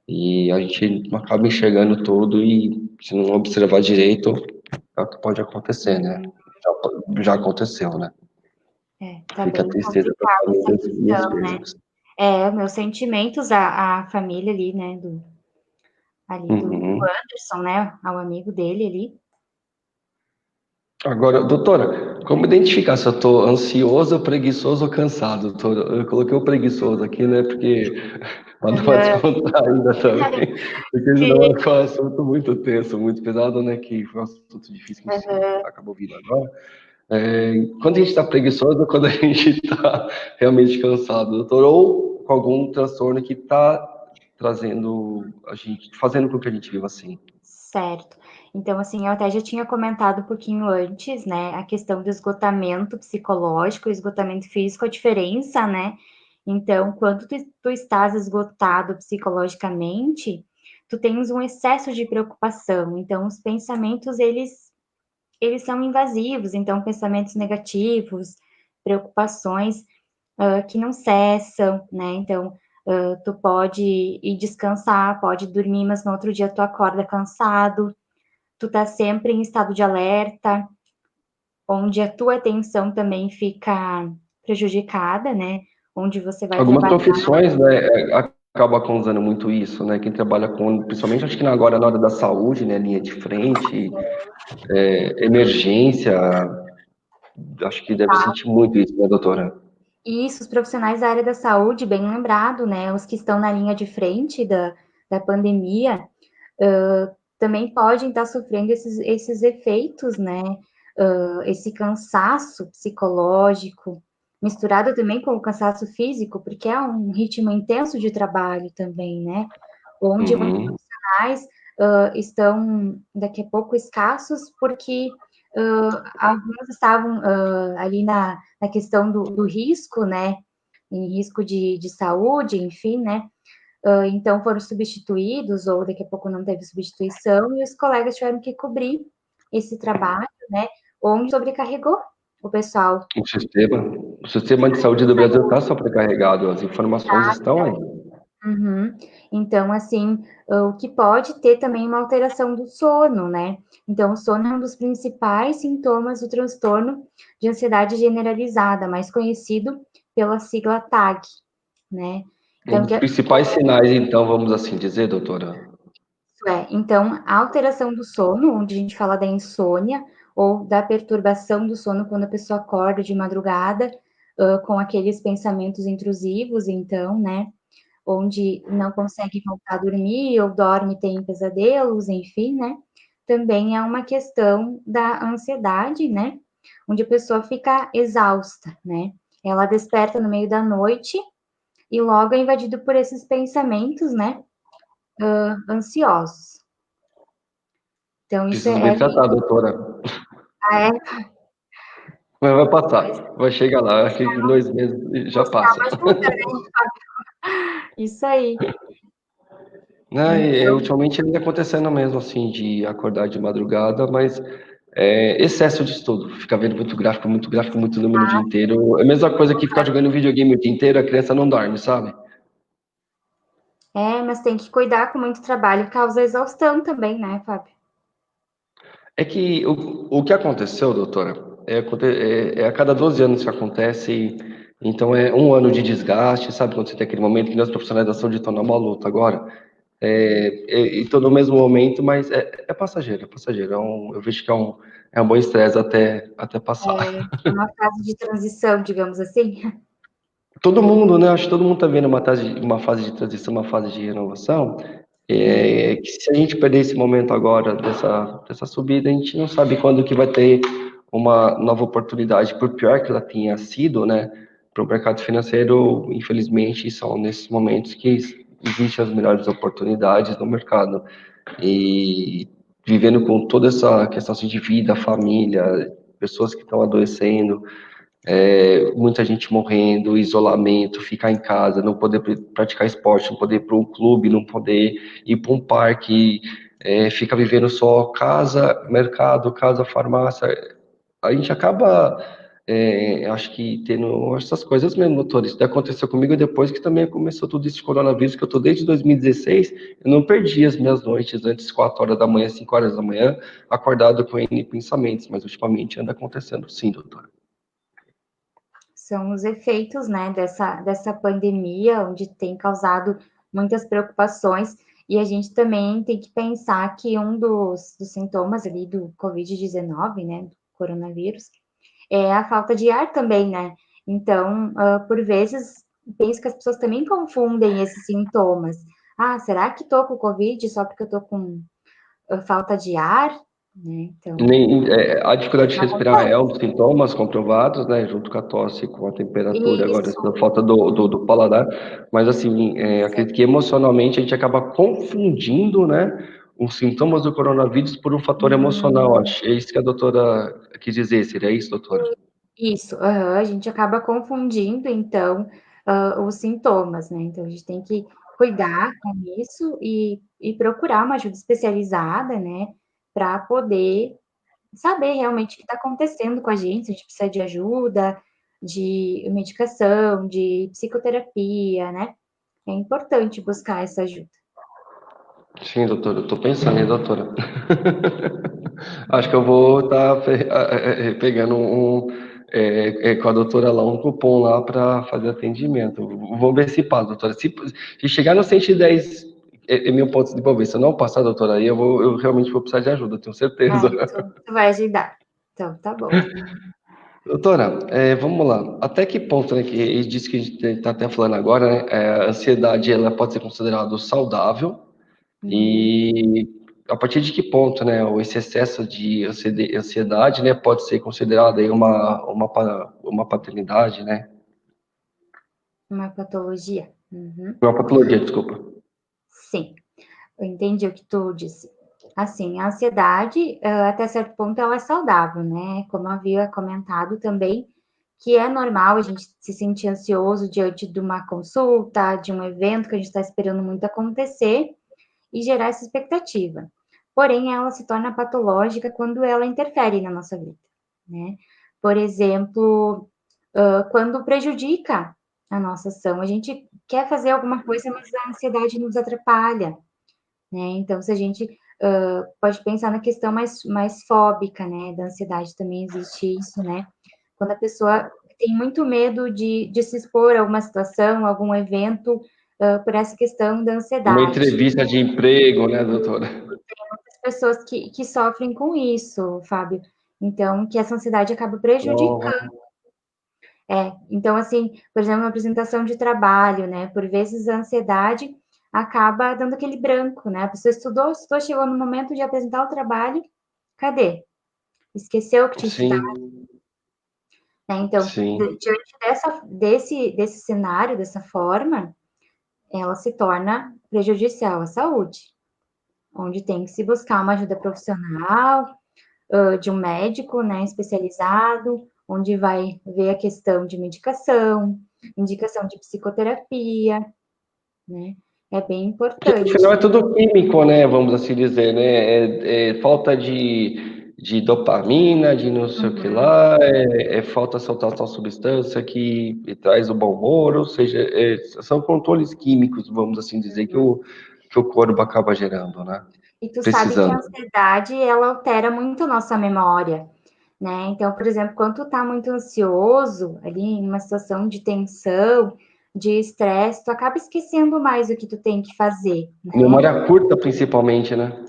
e a gente não acaba enxergando tudo e se não observar direito, é o que pode acontecer, né, já aconteceu, né. Tá Fica a bem tristeza para complicada as essa famílias e as questão, né? mesmas. Meus sentimentos à família ali, né, do Anderson, né, ao amigo dele ali. Agora, doutora, como identificar se eu estou ansioso, preguiçoso ou cansado, doutora? Eu coloquei o preguiçoso aqui, né, porque para dar uma descontraída também, porque senão Sim. é um assunto muito tenso, muito pesado, né, que foi um assunto difícil que você acabou vindo agora. Quando a gente está preguiçoso, quando a gente está realmente cansado, doutor, ou com algum transtorno que está trazendo a gente, fazendo com que a gente viva assim. Certo. Então, assim, eu até já tinha comentado um pouquinho antes, né, a questão do esgotamento psicológico e esgotamento físico, a diferença, né? Então, quando tu estás esgotado psicologicamente, tu tens um excesso de preocupação. Então, os pensamentos, eles são invasivos. Então, pensamentos negativos, preocupações que não cessam, né? Então, tu pode ir descansar, pode dormir, mas no outro dia tu acorda cansado, tu tá sempre em estado de alerta, onde a tua atenção também fica prejudicada, né? Onde você vai Algumas trabalhar. profissões, né, acabam causando muito isso, né? Quem trabalha com, principalmente acho que agora na hora da saúde, né, linha de frente, emergência, acho que deve sentir muito isso, né, doutora? Isso, os profissionais da área da saúde, bem lembrado, né? Os que estão na linha de frente da pandemia, também podem estar sofrendo esses efeitos, né? Esse cansaço psicológico, misturado também com o cansaço físico, porque é um ritmo intenso de trabalho também, né? Onde muitos profissionais estão daqui a pouco escassos, porque alguns estavam ali na questão do risco, né? Em risco de saúde, enfim, né? Então foram substituídos, ou daqui a pouco não teve substituição, e os colegas tiveram que cobrir esse trabalho, né? Onde sobrecarregou o pessoal. O sistema de saúde do Brasil está sobrecarregado, as informações estão aí. Então, assim, o que pode ter também uma alteração do sono, né? Então, o sono é um dos principais sintomas do transtorno de ansiedade generalizada, mais conhecido pela sigla TAG, né? Um Então, dos principais sinais, então, vamos assim dizer, doutora? Então, a alteração do sono, onde a gente fala da insônia, ou da perturbação do sono quando a pessoa acorda de madrugada, com aqueles pensamentos intrusivos, então, né? Onde não consegue voltar a dormir, ou dorme, tem pesadelos, enfim, né? Também é uma questão da ansiedade, né? Onde a pessoa fica exausta, né? Ela desperta no meio da noite e logo é invadido por esses pensamentos, né? Ansiosos. Então, isso Preciso me tratar, doutora. é Mas vai passar, vai chegar lá, acho que em 2 meses já buscar passa. uma ajuda, né? Isso aí. Né, Então, ultimamente ele acontecendo mesmo, assim, de acordar de madrugada, mas excesso de estudo, ficar vendo muito gráfico, muito número o dia inteiro. É a mesma coisa que ficar jogando videogame o dia inteiro, a criança não dorme, sabe? mas tem que cuidar com muito trabalho, causa exaustão também, né, Fábio? É que o que aconteceu, doutora, é a cada 12 anos que acontece, então é um ano de desgaste, sabe? Quando você tem aquele momento que nós profissionais da saúde estão numa luta agora, e estou no mesmo momento, mas é passageiro, é passageiro. Eu vejo que é um bom estresse até passar. É uma fase de transição, digamos assim. Todo mundo, né? Acho que todo mundo está vendo uma fase de transição, uma fase de renovação. Que se a gente perder esse momento agora dessa subida, a gente não sabe quando que vai ter uma nova oportunidade. Por pior que ela tenha sido, né? Para o mercado financeiro, infelizmente, são nesses momentos que existem as melhores oportunidades no mercado. E vivendo com toda essa questão assim, de vida, família, pessoas que estão adoecendo, muita gente morrendo, isolamento, ficar em casa, não poder praticar esporte, não poder ir para um clube, não poder ir para um parque, fica vivendo só casa, mercado, casa, farmácia. A gente acaba, acho que tendo essas coisas mesmo, doutor. Isso aconteceu comigo depois que também começou tudo isso de coronavírus, que eu estou desde 2016, eu não perdi as minhas noites antes 4 horas da manhã, 5 horas da manhã, acordado com N pensamentos, mas ultimamente anda acontecendo sim, doutor. São os efeitos, né, dessa pandemia, onde tem causado muitas preocupações, e a gente também tem que pensar que um dos sintomas ali do Covid-19, né, do coronavírus, é a falta de ar também, né? Então, por vezes, penso que as pessoas também confundem esses sintomas. Ah, será que tô com Covid só porque eu tô com falta de ar? Né? Então, A dificuldade de respirar é um dos sintomas comprovados, né, junto com a tosse, com a temperatura, agora isso, essa falta do paladar, mas assim, acredito que emocionalmente a gente acaba confundindo, né, os sintomas do coronavírus por um fator emocional, acho, é isso que a doutora quis dizer, seria isso, doutora? isso, a gente acaba confundindo, então, os sintomas, né? Então, a gente tem que cuidar com isso e procurar uma ajuda especializada, né? Para poder saber realmente o que está acontecendo com a gente, se a gente precisa de ajuda, de medicação, de psicoterapia, né? É importante buscar essa ajuda. Sim, doutora, eu tô pensando, hein, doutora? Acho que eu vou estar pegando com a doutora lá, um cupom lá para fazer atendimento. Vou ver se passa, doutora. Se chegar no 110, é meu ponto de desenvolver. Se eu não passar, doutora, aí eu realmente vou precisar de ajuda, tenho certeza. Aí tu vai ajudar. Então, tá bom. Doutora, vamos lá. Até que ponto, né, que ele disse que a gente está até falando agora, né, a ansiedade ela pode ser considerada saudável. Uhum. E a partir de que ponto, né, esse excesso de ansiedade, né, pode ser considerado aí uma paternidade, né? Uma patologia. Uhum. Uma patologia, desculpa. Sim, eu entendi o que tu disse. Assim, a ansiedade, até certo ponto, ela é saudável, né? Como eu havia comentado também, que é normal a gente se sentir ansioso diante de uma consulta, de um evento que a gente está esperando muito acontecer e gerar essa expectativa. Porém, ela se torna patológica quando ela interfere na nossa vida, né? Por exemplo, quando prejudica a nossa ação. A gente quer fazer alguma coisa, mas a ansiedade nos atrapalha, né? Então, se a gente pode pensar na questão mais fóbica, né? Da ansiedade também existe isso, né? Quando a pessoa tem muito medo de se expor a alguma situação, a algum evento, por essa questão da Uma ansiedade. entrevista de emprego, né, doutora? As pessoas que sofrem com isso, Fábio. Então, que essa ansiedade acaba prejudicando. Oh, Então, assim, por exemplo, uma apresentação de trabalho, né? Por vezes a ansiedade acaba dando aquele branco, né? A pessoa estudou, chegou no momento de apresentar o trabalho, cadê? Esqueceu que tinha estudado, sim, né? Então, sim. diante desse cenário, dessa forma, ela se torna prejudicial à saúde, onde tem que se buscar uma ajuda profissional, de um médico, né, especializado, onde vai ver a questão de medicação, indicação de psicoterapia, né? É bem Porque no final importante. é tudo químico, né? Vamos assim dizer, né? Falta de dopamina, de não sei o que Uhum. lá, falta soltar tal substância que traz o bom humor, ou seja, são controles químicos, vamos assim dizer, que o corpo acaba gerando, né? E tu sabe que a Precisando. ansiedade, ela altera muito a nossa memória, né? Então, por exemplo, quando tu tá muito ansioso, ali em uma situação de tensão, de estresse, tu acaba esquecendo mais o que tu tem que fazer, né? Memória curta, principalmente, né?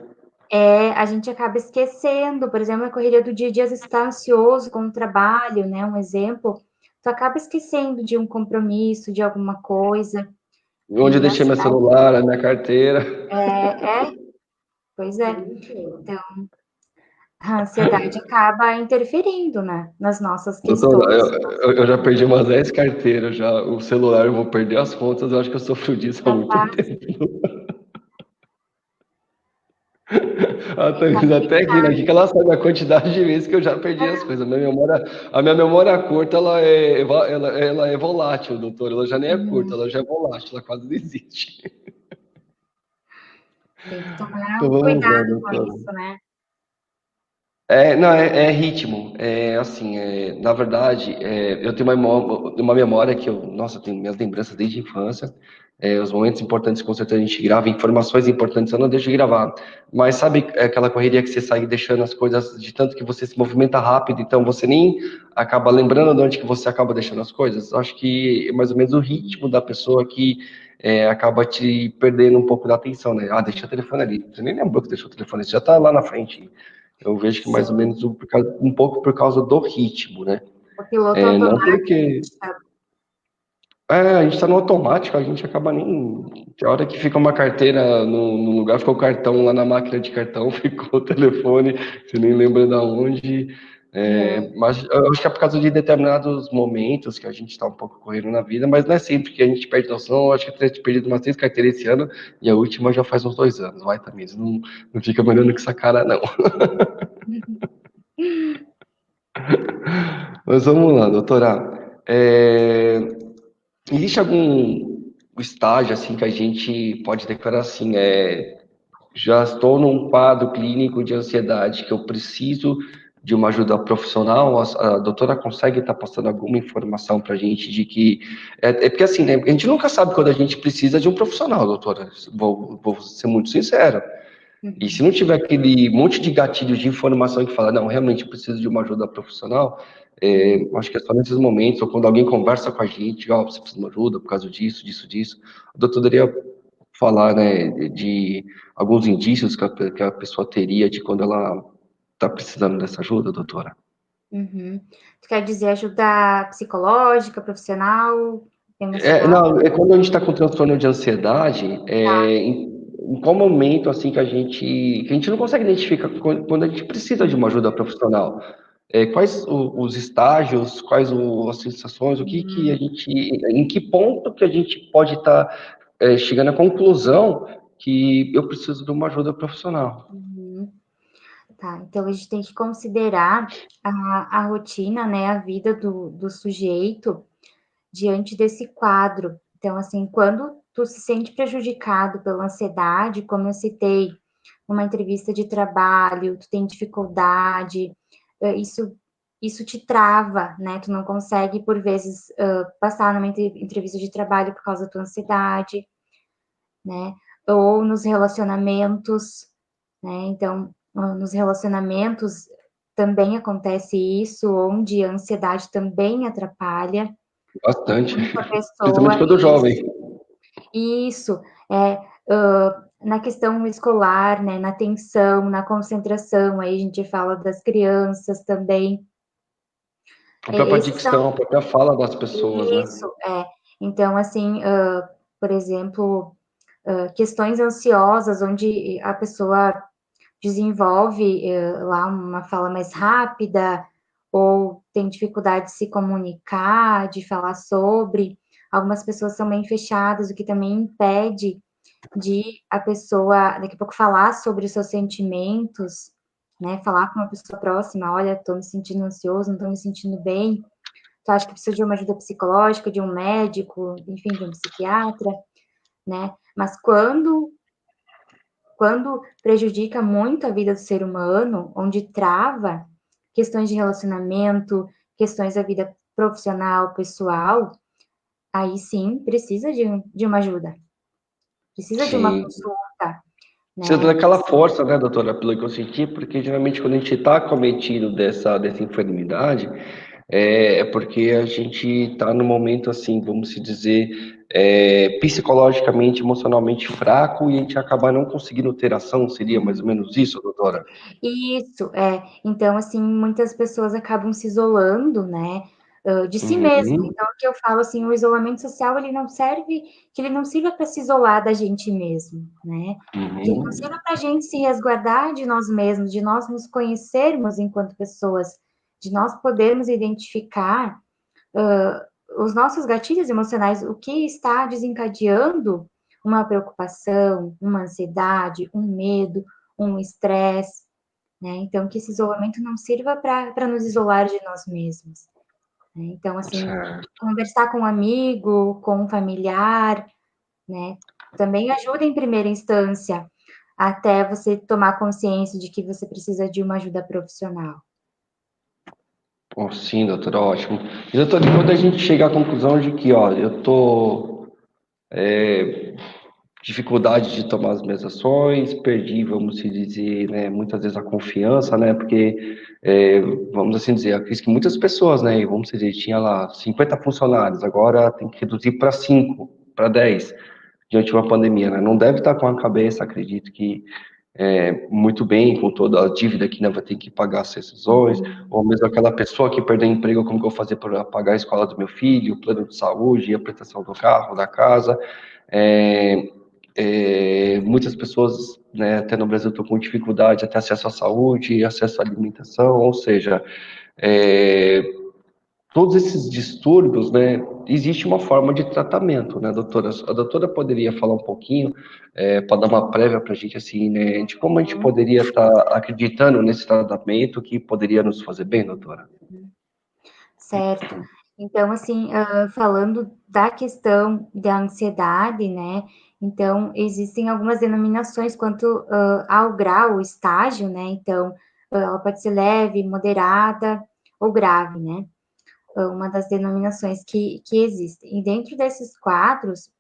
A gente acaba esquecendo, por exemplo, na correria do dia a dia, você está ansioso com o trabalho, né? Um exemplo, tu acaba esquecendo de um compromisso, de alguma coisa, Onde eu e a deixei meu celular, a minha carteira. pois é. Então, a ansiedade acaba interferindo, né, nas nossas Doutor, questões. eu já perdi umas 10 carteiras já. O celular eu vou perder as contas. Eu acho que eu sofro disso há muito Capaz, tempo. Até, é até rindo complicado. aqui, que ela sabe a quantidade de vezes que eu já perdi as coisas. A minha memória curta, ela é volátil, doutor. Ela já nem é curta, ela já é volátil, ela quase não existe. Tem que tomar Então um vamos lá, cuidado com doutor. isso, né? Não, é ritmo. Assim, na verdade, eu tenho uma memória que nossa, eu tenho minhas lembranças desde a infância. Os momentos importantes, com certeza, a gente grava, informações importantes eu não deixo de gravar. Mas sabe aquela correria que você sai deixando as coisas de tanto que você se movimenta rápido, então você nem acaba lembrando de onde que você acaba deixando as coisas? Acho que é mais ou menos o ritmo da pessoa que acaba te perdendo um pouco da atenção, né? Ah, deixa o telefone ali. Você nem lembrou que deixou o telefone, você já tá lá na frente. Eu vejo que mais ou Sim, menos um pouco por causa do ritmo, né? o piloto Não automático, porque. sabe? A gente está no automático, a gente acaba nem. Tem hora que fica uma carteira no lugar, ficou o cartão lá na máquina de cartão, ficou o telefone, você nem lembra de onde. Mas eu acho que é por causa de determinados momentos que a gente está um pouco correndo na vida, mas não é sempre que a gente perde noção. Eu acho que eu tenho perdido umas 3 carteiras esse ano e a última já faz uns 2 anos. Vai, Tamires, não fica me olhando com essa cara, não. Mas vamos lá, doutora. Existe algum estágio assim que a gente pode declarar assim, já estou num quadro clínico de ansiedade que eu preciso de uma ajuda profissional? A doutora consegue estar passando alguma informação para a gente de que porque assim, né, a gente nunca sabe quando a gente precisa de um profissional, doutora. Vou ser muito sincero. E se Uhum. não tiver aquele monte de gatilhos de informação que fala, não, realmente preciso de uma ajuda profissional, acho que é só nesses momentos, ou quando alguém conversa com a gente, ó, você precisa de uma ajuda por causa disso, disso, disso, o doutor poderia falar, né, de alguns indícios que a pessoa teria de quando ela está precisando dessa ajuda, doutora? Uhum. Tu quer dizer ajuda psicológica, profissional, emocional? Não, quando a gente está com transtorno de ansiedade, em qual momento assim que a gente não consegue identificar quando a gente precisa de uma ajuda profissional? Quais os estágios, as sensações, em que ponto que a gente pode estar chegando à conclusão que eu preciso de uma ajuda profissional? Uhum. Tá, então a gente tem que considerar a rotina, né, a vida do sujeito diante desse quadro. Então, assim, quando tu se sente prejudicado pela ansiedade, como eu citei, numa entrevista de trabalho, tu tem dificuldade, isso te trava, né? Tu não consegue, por vezes, passar numa entrevista de trabalho por causa da tua ansiedade, né? Ou nos relacionamentos, né? Então, nos relacionamentos também acontece isso, onde a ansiedade também atrapalha. Bastante, Enquanto a principalmente pessoa, quando jovem. isso, é, na questão escolar, né, na atenção, na concentração, aí a gente fala das crianças também. A própria Esses são dicção, a própria fala das pessoas, né? isso, então, assim, por exemplo, questões ansiosas, onde a pessoa desenvolve lá uma fala mais rápida, ou tem dificuldade de se comunicar, de falar sobre. Algumas pessoas são bem fechadas, o que também impede de a pessoa, daqui a pouco, falar sobre os seus sentimentos, né? Falar com uma pessoa próxima, olha, estou me sentindo ansioso, não estou me sentindo bem. Tu acha que precisa de uma ajuda psicológica, de um médico, enfim, de um psiquiatra, né? Mas quando prejudica muito a vida do ser humano, onde trava questões de relacionamento, questões da vida profissional, pessoal, aí sim precisa de uma ajuda, precisa de uma Sim. consulta, né? Precisa daquela força, né, doutora, pelo que eu senti, porque geralmente quando a gente está cometido dessa enfermidade, é porque a gente está no momento, assim, vamos se dizer, psicologicamente, emocionalmente fraco e a gente acaba não conseguindo ter ação, seria mais ou menos isso, doutora? Isso, então, assim, muitas pessoas acabam se isolando, né, de si mesmo. Uhum, Então, o que eu falo, assim, o isolamento social, ele não serve, que ele não sirva para se isolar da gente mesmo, né, que ele não uhum. sirva para a gente se resguardar de nós mesmos, de nós nos conhecermos enquanto pessoas, de nós podermos identificar os nossos gatilhos emocionais, o que está desencadeando uma preocupação, uma ansiedade, um medo, um estresse, né? Então, que esse isolamento não sirva para nos isolar de nós mesmos, né? Então, assim, Certo. conversar com um amigo, com um familiar, né? Também ajuda em primeira instância, até você tomar consciência de que você precisa de uma ajuda profissional. Oh, sim, doutora, ótimo. E, doutora, e quando a gente chega à conclusão de que, ó, eu tô dificuldade de tomar as minhas ações, perdi, vamos se dizer, né, muitas vezes a confiança, né, porque, vamos assim dizer, acredito que muitas pessoas, né, vamos dizer, tinha lá 50 funcionários, agora tem que reduzir para 5, para 10, diante de uma pandemia, né, não deve estar com a cabeça, acredito que muito bem, com toda a dívida que ainda vai ter que pagar as rescisões, ou mesmo aquela pessoa que perdeu o emprego, como que eu vou fazer para pagar a escola do meu filho, o plano de saúde, a prestação do carro, da casa, é, muitas pessoas, né, até no Brasil estão com dificuldade até acesso à saúde, acesso à alimentação, ou seja, é, todos esses distúrbios, né, existe uma forma de tratamento, né, doutora? A doutora poderia falar um pouquinho, para dar uma prévia para a gente, assim, né, de como a gente poderia estar acreditando nesse tratamento que poderia nos fazer bem, doutora? Certo. Então, assim, falando da questão da ansiedade, né? Então, existem algumas denominações quanto ao grau, o estágio, né? Então, ela pode ser leve, moderada ou grave, né? Uma das denominações que existem. E dentro desses quadros,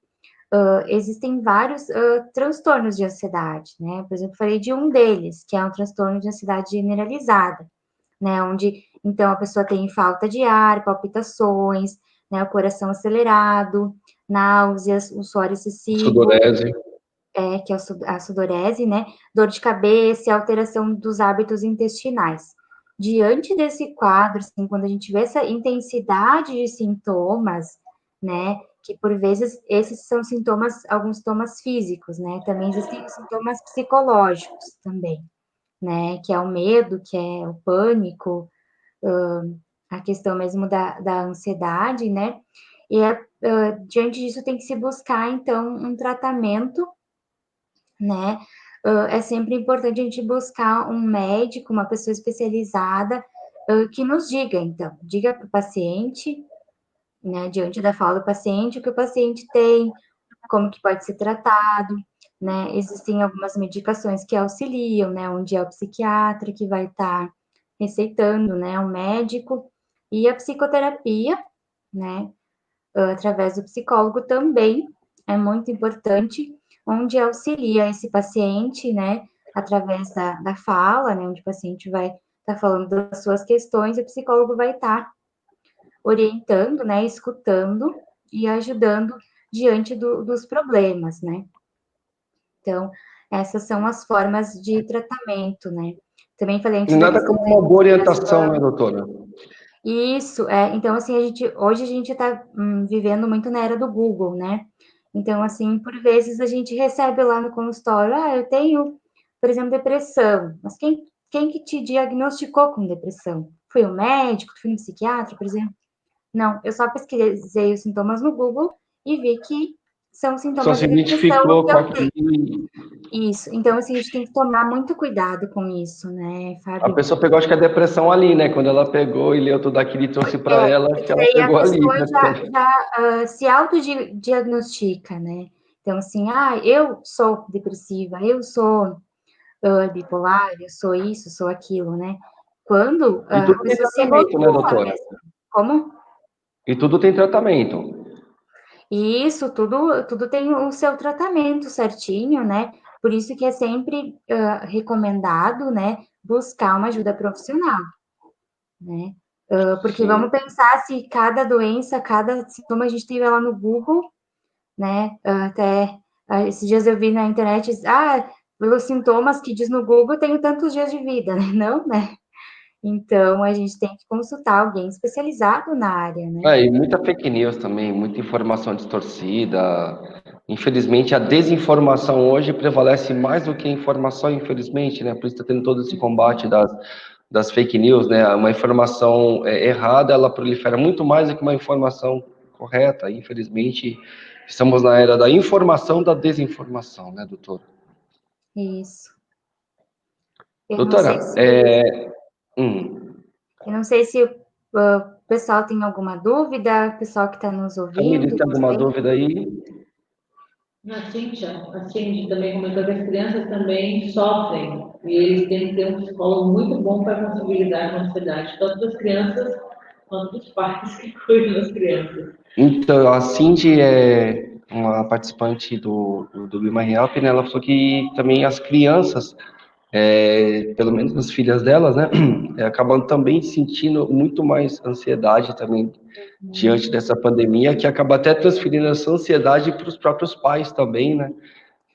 existem vários transtornos de ansiedade, né? Por exemplo, falei de um deles, que é um transtorno de ansiedade generalizada, né? Onde, então, a pessoa tem falta de ar, palpitações, né? O coração acelerado, náuseas, o suor excessivo, Sudorese. que é a sudorese, né? Dor de cabeça e alteração dos hábitos intestinais. Diante desse quadro, assim, quando a gente vê essa intensidade de sintomas, né? Que por vezes esses são sintomas, alguns sintomas físicos, né? Também existem os sintomas psicológicos também, né? Que é o medo, que é o pânico, a questão mesmo da ansiedade, né? E diante disso tem que se buscar, então, um tratamento, né? É sempre importante a gente buscar um médico, uma pessoa especializada, que nos diga, então, diga para o paciente, né, diante da fala do paciente, o que o paciente tem, como que pode ser tratado, né? Existem algumas medicações que auxiliam, né? Onde é o psiquiatra que vai estar receitando, né? O médico e a psicoterapia, né? Através do psicólogo também é muito importante, onde auxilia esse paciente, né? Através da fala, né? Onde o paciente vai estar falando das suas questões, e o psicólogo vai estar orientando, né? Escutando e ajudando diante dos problemas, né? Então, essas são as formas de tratamento, né? Também falei E antes da nada questão como da uma boa orientação, respiração. né, doutora? Isso, então, assim, hoje a gente está vivendo muito na era do Google, né? Então, assim, por vezes a gente recebe lá no consultório, eu tenho, por exemplo, depressão. Mas quem que te diagnosticou com depressão? Foi o médico? Foi um psiquiatra, por exemplo? Não, eu só pesquisei os sintomas no Google e vi que são Só sintomas se de depressão identificou que com eu tenho. aquilo e Isso, então, assim, a gente tem que tomar muito cuidado com isso, né, a Fábio? pessoa pegou, acho que a depressão ali, né? Quando ela pegou e leu tudo aquilo e trouxe para ela, acho que Porque ela daí a pegou ali, pessoa né, doutora? já se autodiagnostica, né? Então, assim, eu sou depressiva, eu sou bipolar, eu sou isso, sou aquilo, né? Quando E a tudo tem pessoa se tratamento, né, rotula doutora? mesmo. Como? E tudo tem tratamento. E isso tudo tem o seu tratamento certinho, né? Por isso que é sempre recomendado, né, buscar uma ajuda profissional, né? Porque Sim. vamos pensar se cada doença, cada sintoma a gente tem lá no Google, né? Até esses dias eu vi na internet, pelos sintomas que diz no Google, tenho tantos dias de vida, né? Não, né? Então, a gente tem que consultar alguém especializado na área, né? E muita fake news também, muita informação distorcida. Infelizmente, a desinformação hoje prevalece mais do que a informação, infelizmente, né? Por isso está tendo todo esse combate das fake news, né? Uma informação errada, ela prolifera muito mais do que uma informação correta. Infelizmente, estamos na era da informação da desinformação, né, doutora? Isso. Eu não sei Doutora, se, eu não sei se o pessoal tem alguma dúvida, o pessoal que está nos Tamires, ouvindo, tem não alguma sei. dúvida aí? A Cindy também comentou que as crianças também sofrem e eles têm que ter um psicólogo muito bom para conseguir lidar com a ansiedade, tanto das crianças quanto dos pais que cuidam das crianças. Então, a Cindy é uma participante do Be My Help, né? Ela falou que também as crianças, pelo menos as filhas delas, né, acabam também sentindo muito mais ansiedade também diante dessa pandemia, que acaba até transferindo essa ansiedade para os próprios pais também, né?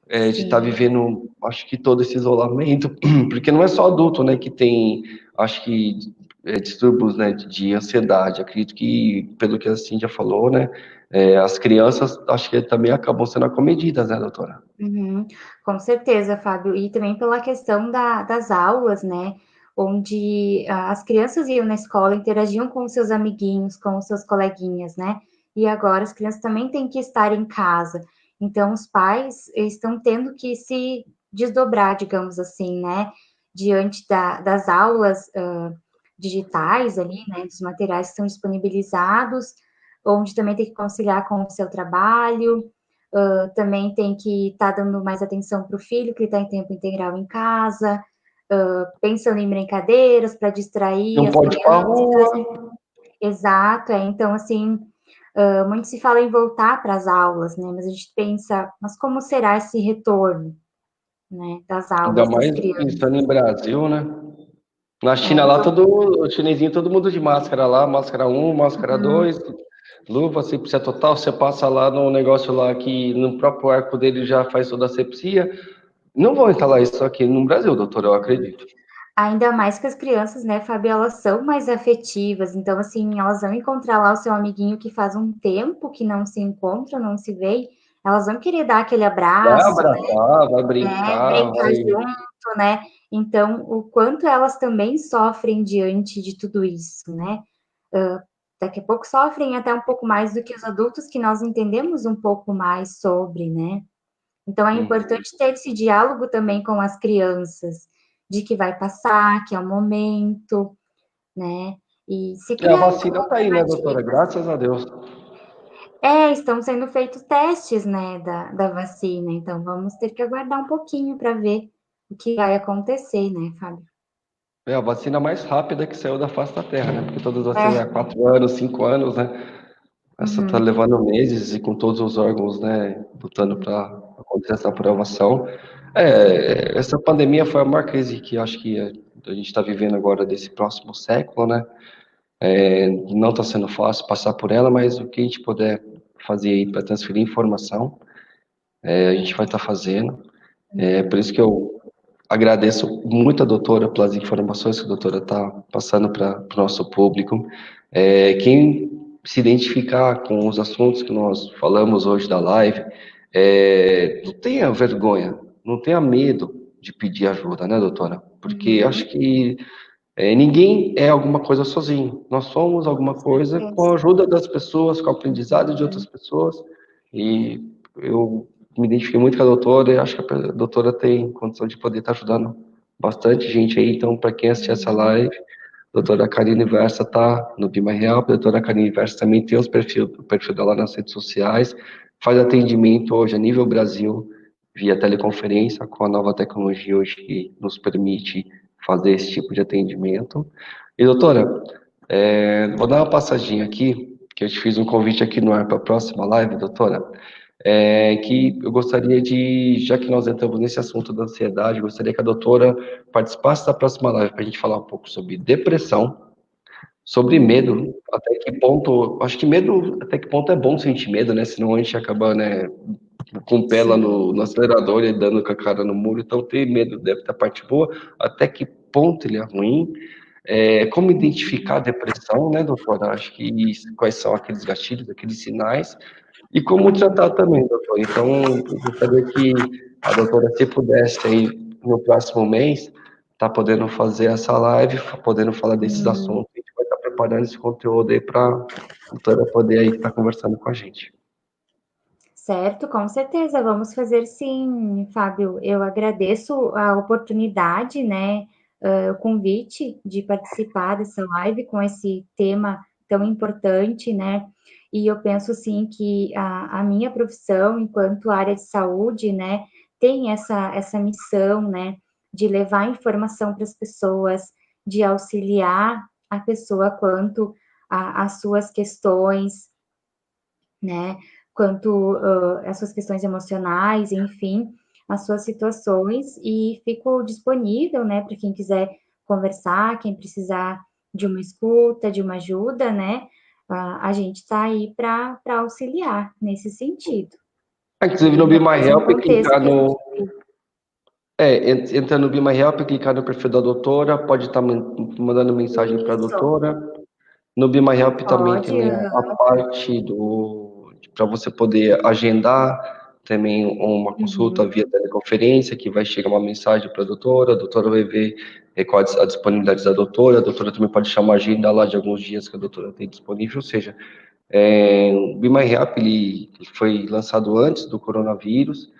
De estar vivendo, acho que todo esse isolamento, porque não é só adulto, né, que tem, acho que, distúrbios, né, de ansiedade. Acredito que, pelo que a Cindy falou, né, as crianças, acho que também acabam sendo acometidas, né, doutora? Uhum, com certeza, Fábio. E também pela questão das aulas, né? Onde as crianças iam na escola, interagiam com os seus amiguinhos, com os seus coleguinhas, né? E agora as crianças também têm que estar em casa. Então, os pais estão tendo que se desdobrar, digamos assim, né? Diante das aulas digitais ali, né? Dos materiais que são disponibilizados, onde também tem que conciliar com o seu trabalho. Também tem que estar dando mais atenção para o filho, que está em tempo integral em casa, pensando em brincadeiras para distrair Não as pode ir para a crianças. rua. Exato, então, assim, muito se fala em voltar para as aulas, né? Mas a gente pensa, mas como será esse retorno, né, das Ainda aulas das mais crianças? pensando em Brasil, né? Na China lá, Então, todo chinesinho, todo mundo de máscara lá, máscara um, máscara uhum. 2, luva, asepsia total. Você passa lá no negócio lá que no próprio arco dele já faz toda a asepsia. Não vão instalar isso aqui no Brasil, doutor, eu acredito. Ainda mais que as crianças, né, Fábio, elas são mais afetivas, então, assim, elas vão encontrar lá o seu amiguinho que faz um tempo que não se encontra, não se vê, elas vão querer dar aquele Vai abraço, abraçar, vai né, brincar, brincar vai. junto, né? Então, o quanto elas também sofrem diante de tudo isso, né? Daqui a pouco sofrem até um pouco mais do que os adultos, que nós entendemos um pouco mais sobre, né? Então, é Uhum. importante ter esse diálogo também com as crianças, de que vai passar, que é o momento, né? E se E a criar, então, vacina tá aí, né, doutora? alternativas. Graças a Deus. Estão sendo feitos testes, né, da vacina, então vamos ter que aguardar um pouquinho para ver o que vai acontecer, né, Fábio? É a vacina mais rápida que saiu da face da Terra, né? Porque todas as vacinas É, é 4 anos, 5 anos, né? Essa tá uhum, levando meses e com todos os órgãos, né, lutando para acontecer essa aprovação. Essa pandemia foi a maior crise que acho que a gente está vivendo agora desse próximo século, né? Não está sendo fácil passar por ela, mas o que a gente puder fazer aí para transferir informação, a gente vai estar fazendo. Por isso que eu agradeço muito a doutora pelas informações que a doutora está passando para o nosso público. Quem se identificar com os assuntos que nós falamos hoje da live, não tenha vergonha, não tenha medo de pedir ajuda, né, doutora? Porque uhum, acho que ninguém é alguma coisa sozinho. Nós somos alguma com coisa com certeza. a ajuda das pessoas, com o aprendizado de outras Uhum, pessoas. E eu me identifiquei muito com a doutora e acho que a doutora tem condição de poder estar ajudando bastante gente aí. Então, para quem assistir essa uhum, live, a doutora Karine Versa está no Be My Help. A doutora Karine Versa também tem o perfil dela nas redes sociais. Faz atendimento hoje a nível Brasil, via teleconferência, com a nova tecnologia hoje que nos permite fazer esse tipo de atendimento. E, doutora, vou dar uma passadinha aqui, que eu te fiz um convite aqui no ar para a próxima live, doutora. que eu gostaria de, já que nós entramos nesse assunto da ansiedade, gostaria que a doutora participasse da próxima live para a gente falar um pouco sobre depressão, sobre medo, até que ponto, acho que medo, até que ponto é bom sentir medo, né? Senão a gente acaba, né, com o pé lá no acelerador e dando com a cara no muro. Então, ter medo deve ter a parte boa, até que ponto ele é ruim. Como identificar a depressão, né, doutora? Acho que quais são aqueles gatilhos, aqueles sinais, e como tratar também, doutor. Então, eu gostaria que a doutora, se pudesse, aí, no próximo mês, tá podendo fazer essa live, podendo falar desses assuntos. A gente vai estar preparando esse conteúdo aí para a doutora poder aí estar conversando com a gente. Certo, com certeza, vamos fazer sim, Fábio. Eu agradeço a oportunidade, né, o convite de participar dessa live com esse tema tão importante, né? E eu penso sim que a minha profissão, enquanto área de saúde, né, tem essa missão, né, de levar informação para as pessoas, de auxiliar a pessoa quanto às suas questões, né? Quanto às suas questões emocionais, enfim, as suas situações, e fico disponível, né, para quem quiser conversar, quem precisar de uma escuta, de uma ajuda, né? A gente está aí para auxiliar nesse sentido. Inclusive no Be Ainda My mais no Help, contexto clicar que a no. gente... Entra no Be My Help, clicar no perfil da doutora, pode estar mandando mensagem para a Isso, doutora. No Be My Help também pode, tem a parte para você poder agendar também uma consulta via teleconferência, que vai chegar uma mensagem para a doutora vai ver qual a disponibilidade da doutora, a doutora também pode chamar a agenda lá de alguns dias que a doutora tem disponível, ou seja, o Be My Help ele foi lançado antes do coronavírus.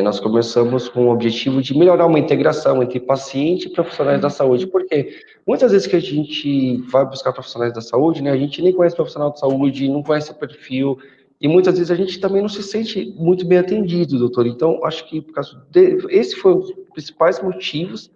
Nós começamos com o objetivo de melhorar uma integração entre paciente e profissionais da saúde, porque muitas vezes que a gente vai buscar profissionais da saúde, né, a gente nem conhece profissional de saúde, não conhece o perfil, e muitas vezes a gente também não se sente muito bem atendido, doutor. Então, acho que por causa esse foi um dos principais motivos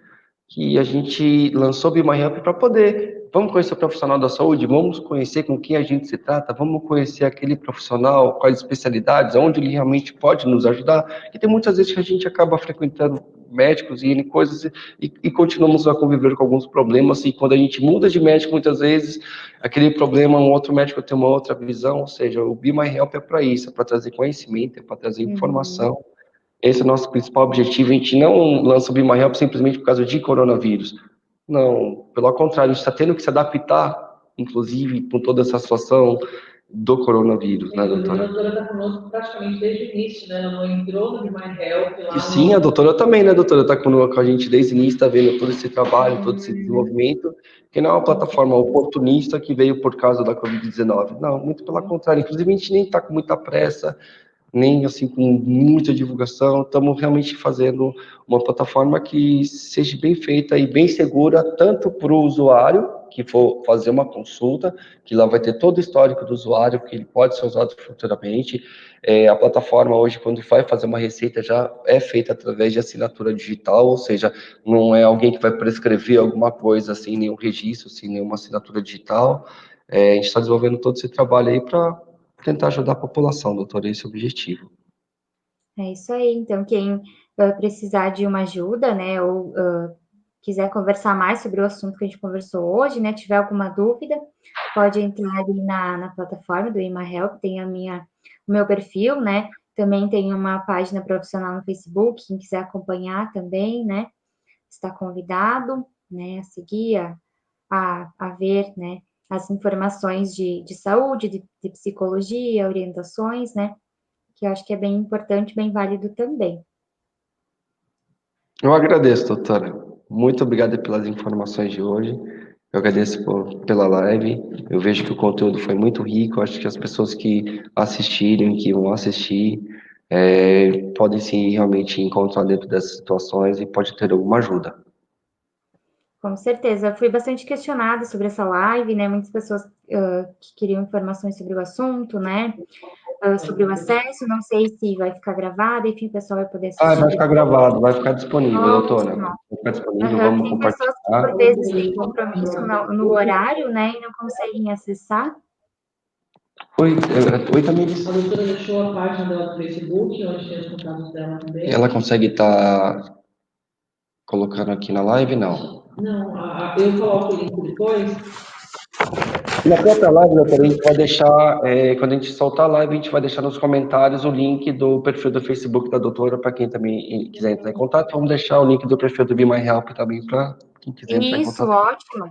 que a gente lançou o Be My Help para poder, vamos conhecer o profissional da saúde, vamos conhecer com quem a gente se trata, vamos conhecer aquele profissional, quais especialidades, onde ele realmente pode nos ajudar, e tem muitas vezes que a gente acaba frequentando médicos e coisas e continuamos a conviver com alguns problemas, e quando a gente muda de médico, muitas vezes, aquele problema, um outro médico tem uma outra visão, ou seja, o Be My Help é para isso, é para trazer conhecimento, é para trazer informação. Esse é o nosso principal objetivo. A gente não lança o Be My Help simplesmente por causa de coronavírus. Não, pelo contrário, a gente está tendo que se adaptar, inclusive, com toda essa situação do coronavírus, né, doutora? A doutora está conosco praticamente desde o início, né? Ela não entrou no Be My Help lá. E sim, a doutora também, né, doutora? Está com a gente desde o início, está vendo todo esse trabalho, todo esse desenvolvimento, que não é uma plataforma oportunista que veio por causa da Covid-19. Não, muito pelo contrário. Inclusive, a gente nem está com muita pressa, nem assim com muita divulgação. Estamos realmente fazendo uma plataforma que seja bem feita e bem segura, tanto para o usuário que for fazer uma consulta, que lá vai ter todo o histórico do usuário, que ele pode ser usado futuramente. A plataforma hoje, quando vai fazer uma receita, já é feita através de assinatura digital, ou seja, não é alguém que vai prescrever alguma coisa sem nenhum registro, sem nenhuma assinatura digital. A gente está desenvolvendo todo esse trabalho aí para tentar ajudar a população, doutor, esse é o objetivo. É isso aí. Então, quem precisar de uma ajuda, né, ou quiser conversar mais sobre o assunto que a gente conversou hoje, né, tiver alguma dúvida, pode entrar ali na plataforma do ImaHelp, tem o meu perfil, né, também tem uma página profissional no Facebook, quem quiser acompanhar também, né, está convidado, né, a seguir, a ver, né, as informações de saúde, de psicologia, orientações, né, que eu acho que é bem importante, bem válido também. Eu agradeço, doutora. Muito obrigado pelas informações de hoje. Eu agradeço pela live. Eu vejo que o conteúdo foi muito rico. Eu acho que as pessoas que assistirem, que vão assistir, podem sim realmente encontrar dentro dessas situações e pode ter alguma ajuda. Com certeza. Fui bastante questionada sobre essa live, né? Muitas pessoas que queriam informações sobre o assunto, né? Sobre o acesso. Não sei se vai ficar gravado, enfim, o pessoal vai poder assistir. Vai ficar gravado, vai ficar disponível, doutora. Vai ficar disponível, vamos Tem compartilhar. pessoas que, por vezes, têm compromisso no horário, né? E não conseguem acessar. Oi, Tamires. A doutora deixou a página dela no Facebook, onde tem os contatos dela também. Ela consegue estar colocando aqui na live? Não. Não, eu coloco o link depois. Na própria live, doutora, a gente vai deixar, quando a gente soltar a live, a gente vai deixar nos comentários o link do perfil do Facebook da doutora, para quem também quiser entrar em contato. Vamos deixar o link do perfil do Be My Help também para quem quiser entrar em Isso, contato. ótimo.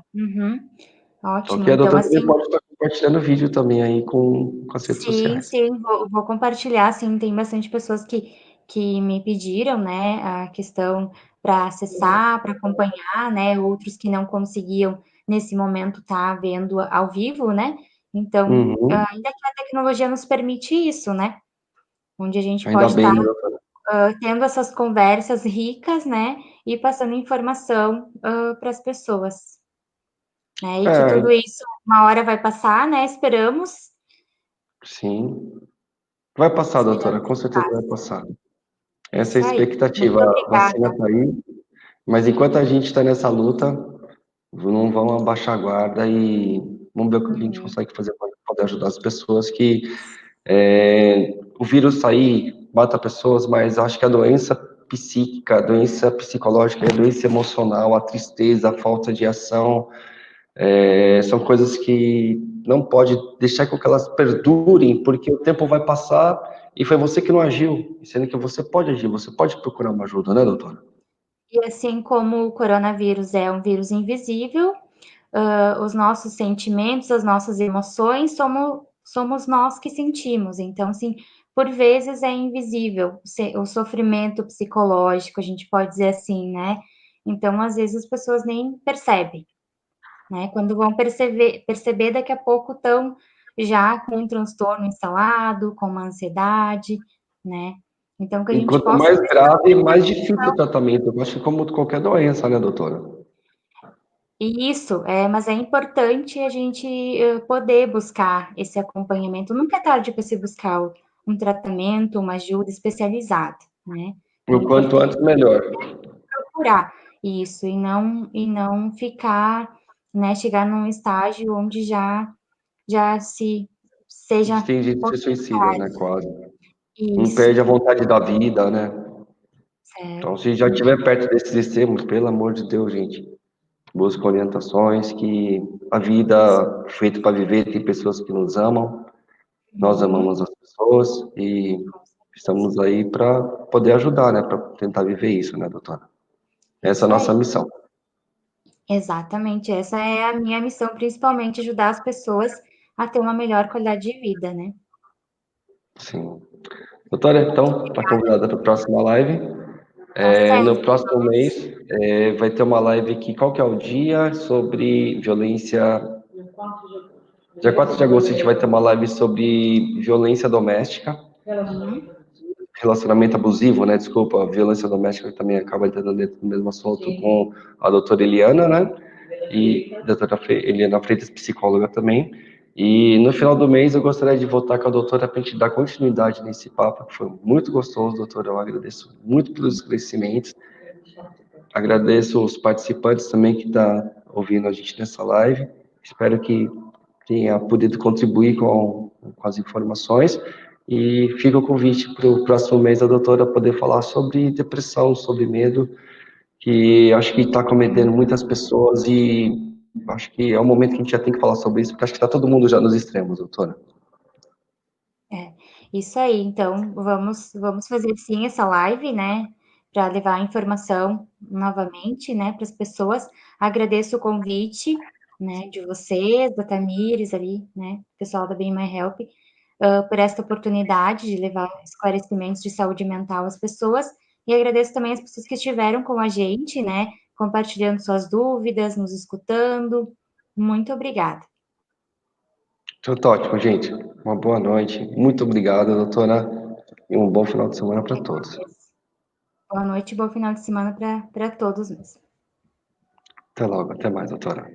Ótimo. Ok, a Então, doutora assim, também pode estar compartilhando o vídeo também aí com as redes sociais. sim, vou compartilhar, sim, tem bastante pessoas que me pediram, né, a questão para acessar, para acompanhar, né, outros que não conseguiam, nesse momento, estar vendo ao vivo, né, então, Uhum. ainda que a tecnologia nos permite isso, né, onde a gente Ainda pode bem, estar né, doutora? tendo essas conversas ricas, né, e passando informação para as pessoas, né, e que É, tudo isso uma hora vai passar, né, esperamos, sim. Vai passar, doutora, esperamos com que certeza vai passe. passar. Essa é a Isso aí. Muito expectativa. A vacina obrigada. está aí, mas enquanto a gente está nessa luta, não vamos abaixar a guarda e vamos ver o que a gente Uhum. consegue fazer para poder ajudar as pessoas que o vírus sair, mata pessoas, mas acho que a doença psíquica, a doença psicológica, a doença emocional, a tristeza, a falta de ação, são coisas que não pode deixar com que elas perdurem, porque o tempo vai passar e foi você que não agiu, sendo que você pode agir, você pode procurar uma ajuda, né, doutora? E assim como o coronavírus é um vírus invisível, os nossos sentimentos, as nossas emoções, somos nós que sentimos. Então, assim, por vezes é invisível o sofrimento psicológico, a gente pode dizer assim, né? Então, às vezes as pessoas nem percebem, né? Quando vão perceber daqui a pouco estão já com um transtorno instalado, com uma ansiedade, né? Então, que a E gente quanto possa mais prestar grave, mais difícil o atenção. tratamento. Eu acho que como qualquer doença, né, doutora? Isso, mas é importante a gente poder buscar esse acompanhamento. Nunca é tarde para se buscar um tratamento, uma ajuda especializada, né? O O quanto importante antes, melhor. é procurar isso e não ficar, né, chegar num estágio onde já se seja Tem gente que se suicida, né, possibilitário. quase. Um Isso, perde a vontade da vida, né? Então, certo. se já estiver perto desses extremos, pelo amor de Deus, gente, busca orientações, que a vida é feita para viver, tem pessoas que nos amam, nós Uhum, amamos as pessoas e com certeza. estamos aí para poder ajudar, né, para tentar viver isso, né, doutora? Essa é a Isso nossa aí. missão. Exatamente, essa é a minha missão, principalmente ajudar as pessoas a ter uma melhor qualidade de vida, né. Sim. Doutora, então, está convidada para a próxima live. Tá No certo. próximo mês vai ter uma live aqui, qual que é o dia? Sobre violência. Dia 4 de agosto a gente vai ter uma live sobre violência doméstica, Uhum. relacionamento abusivo, né? Desculpa, violência doméstica também acaba entrando dentro do mesmo assunto com a doutora Eliana, né? E a doutora Eliana Freitas, psicóloga também. E no final do mês eu gostaria de voltar com a doutora para a gente dar continuidade nesse papo, que foi muito gostoso, doutora. Eu agradeço muito pelos esclarecimentos. Agradeço os participantes também que estão ouvindo a gente nessa live. Espero que tenha podido contribuir com as informações. E fica o convite para o próximo mês a doutora poder falar sobre depressão, sobre medo, que acho que está cometendo muitas pessoas e acho que é o momento que a gente já tem que falar sobre isso, porque acho que está todo mundo já nos extremos, doutora. É, isso aí, então vamos fazer sim essa live, né, para levar a informação novamente, né, para as pessoas. Agradeço o convite, né, de vocês, da Tamires ali, né, pessoal da Be My Help, por esta oportunidade de levar esclarecimentos de saúde mental às pessoas, e agradeço também as pessoas que estiveram com a gente, né, compartilhando suas dúvidas, nos escutando. Muito obrigada. Então, tá ótimo, gente. Uma boa noite. Muito obrigado, doutora, e um bom final de semana para todos. Boa noite e bom final de semana para todos mesmo. Até logo, até mais, doutora.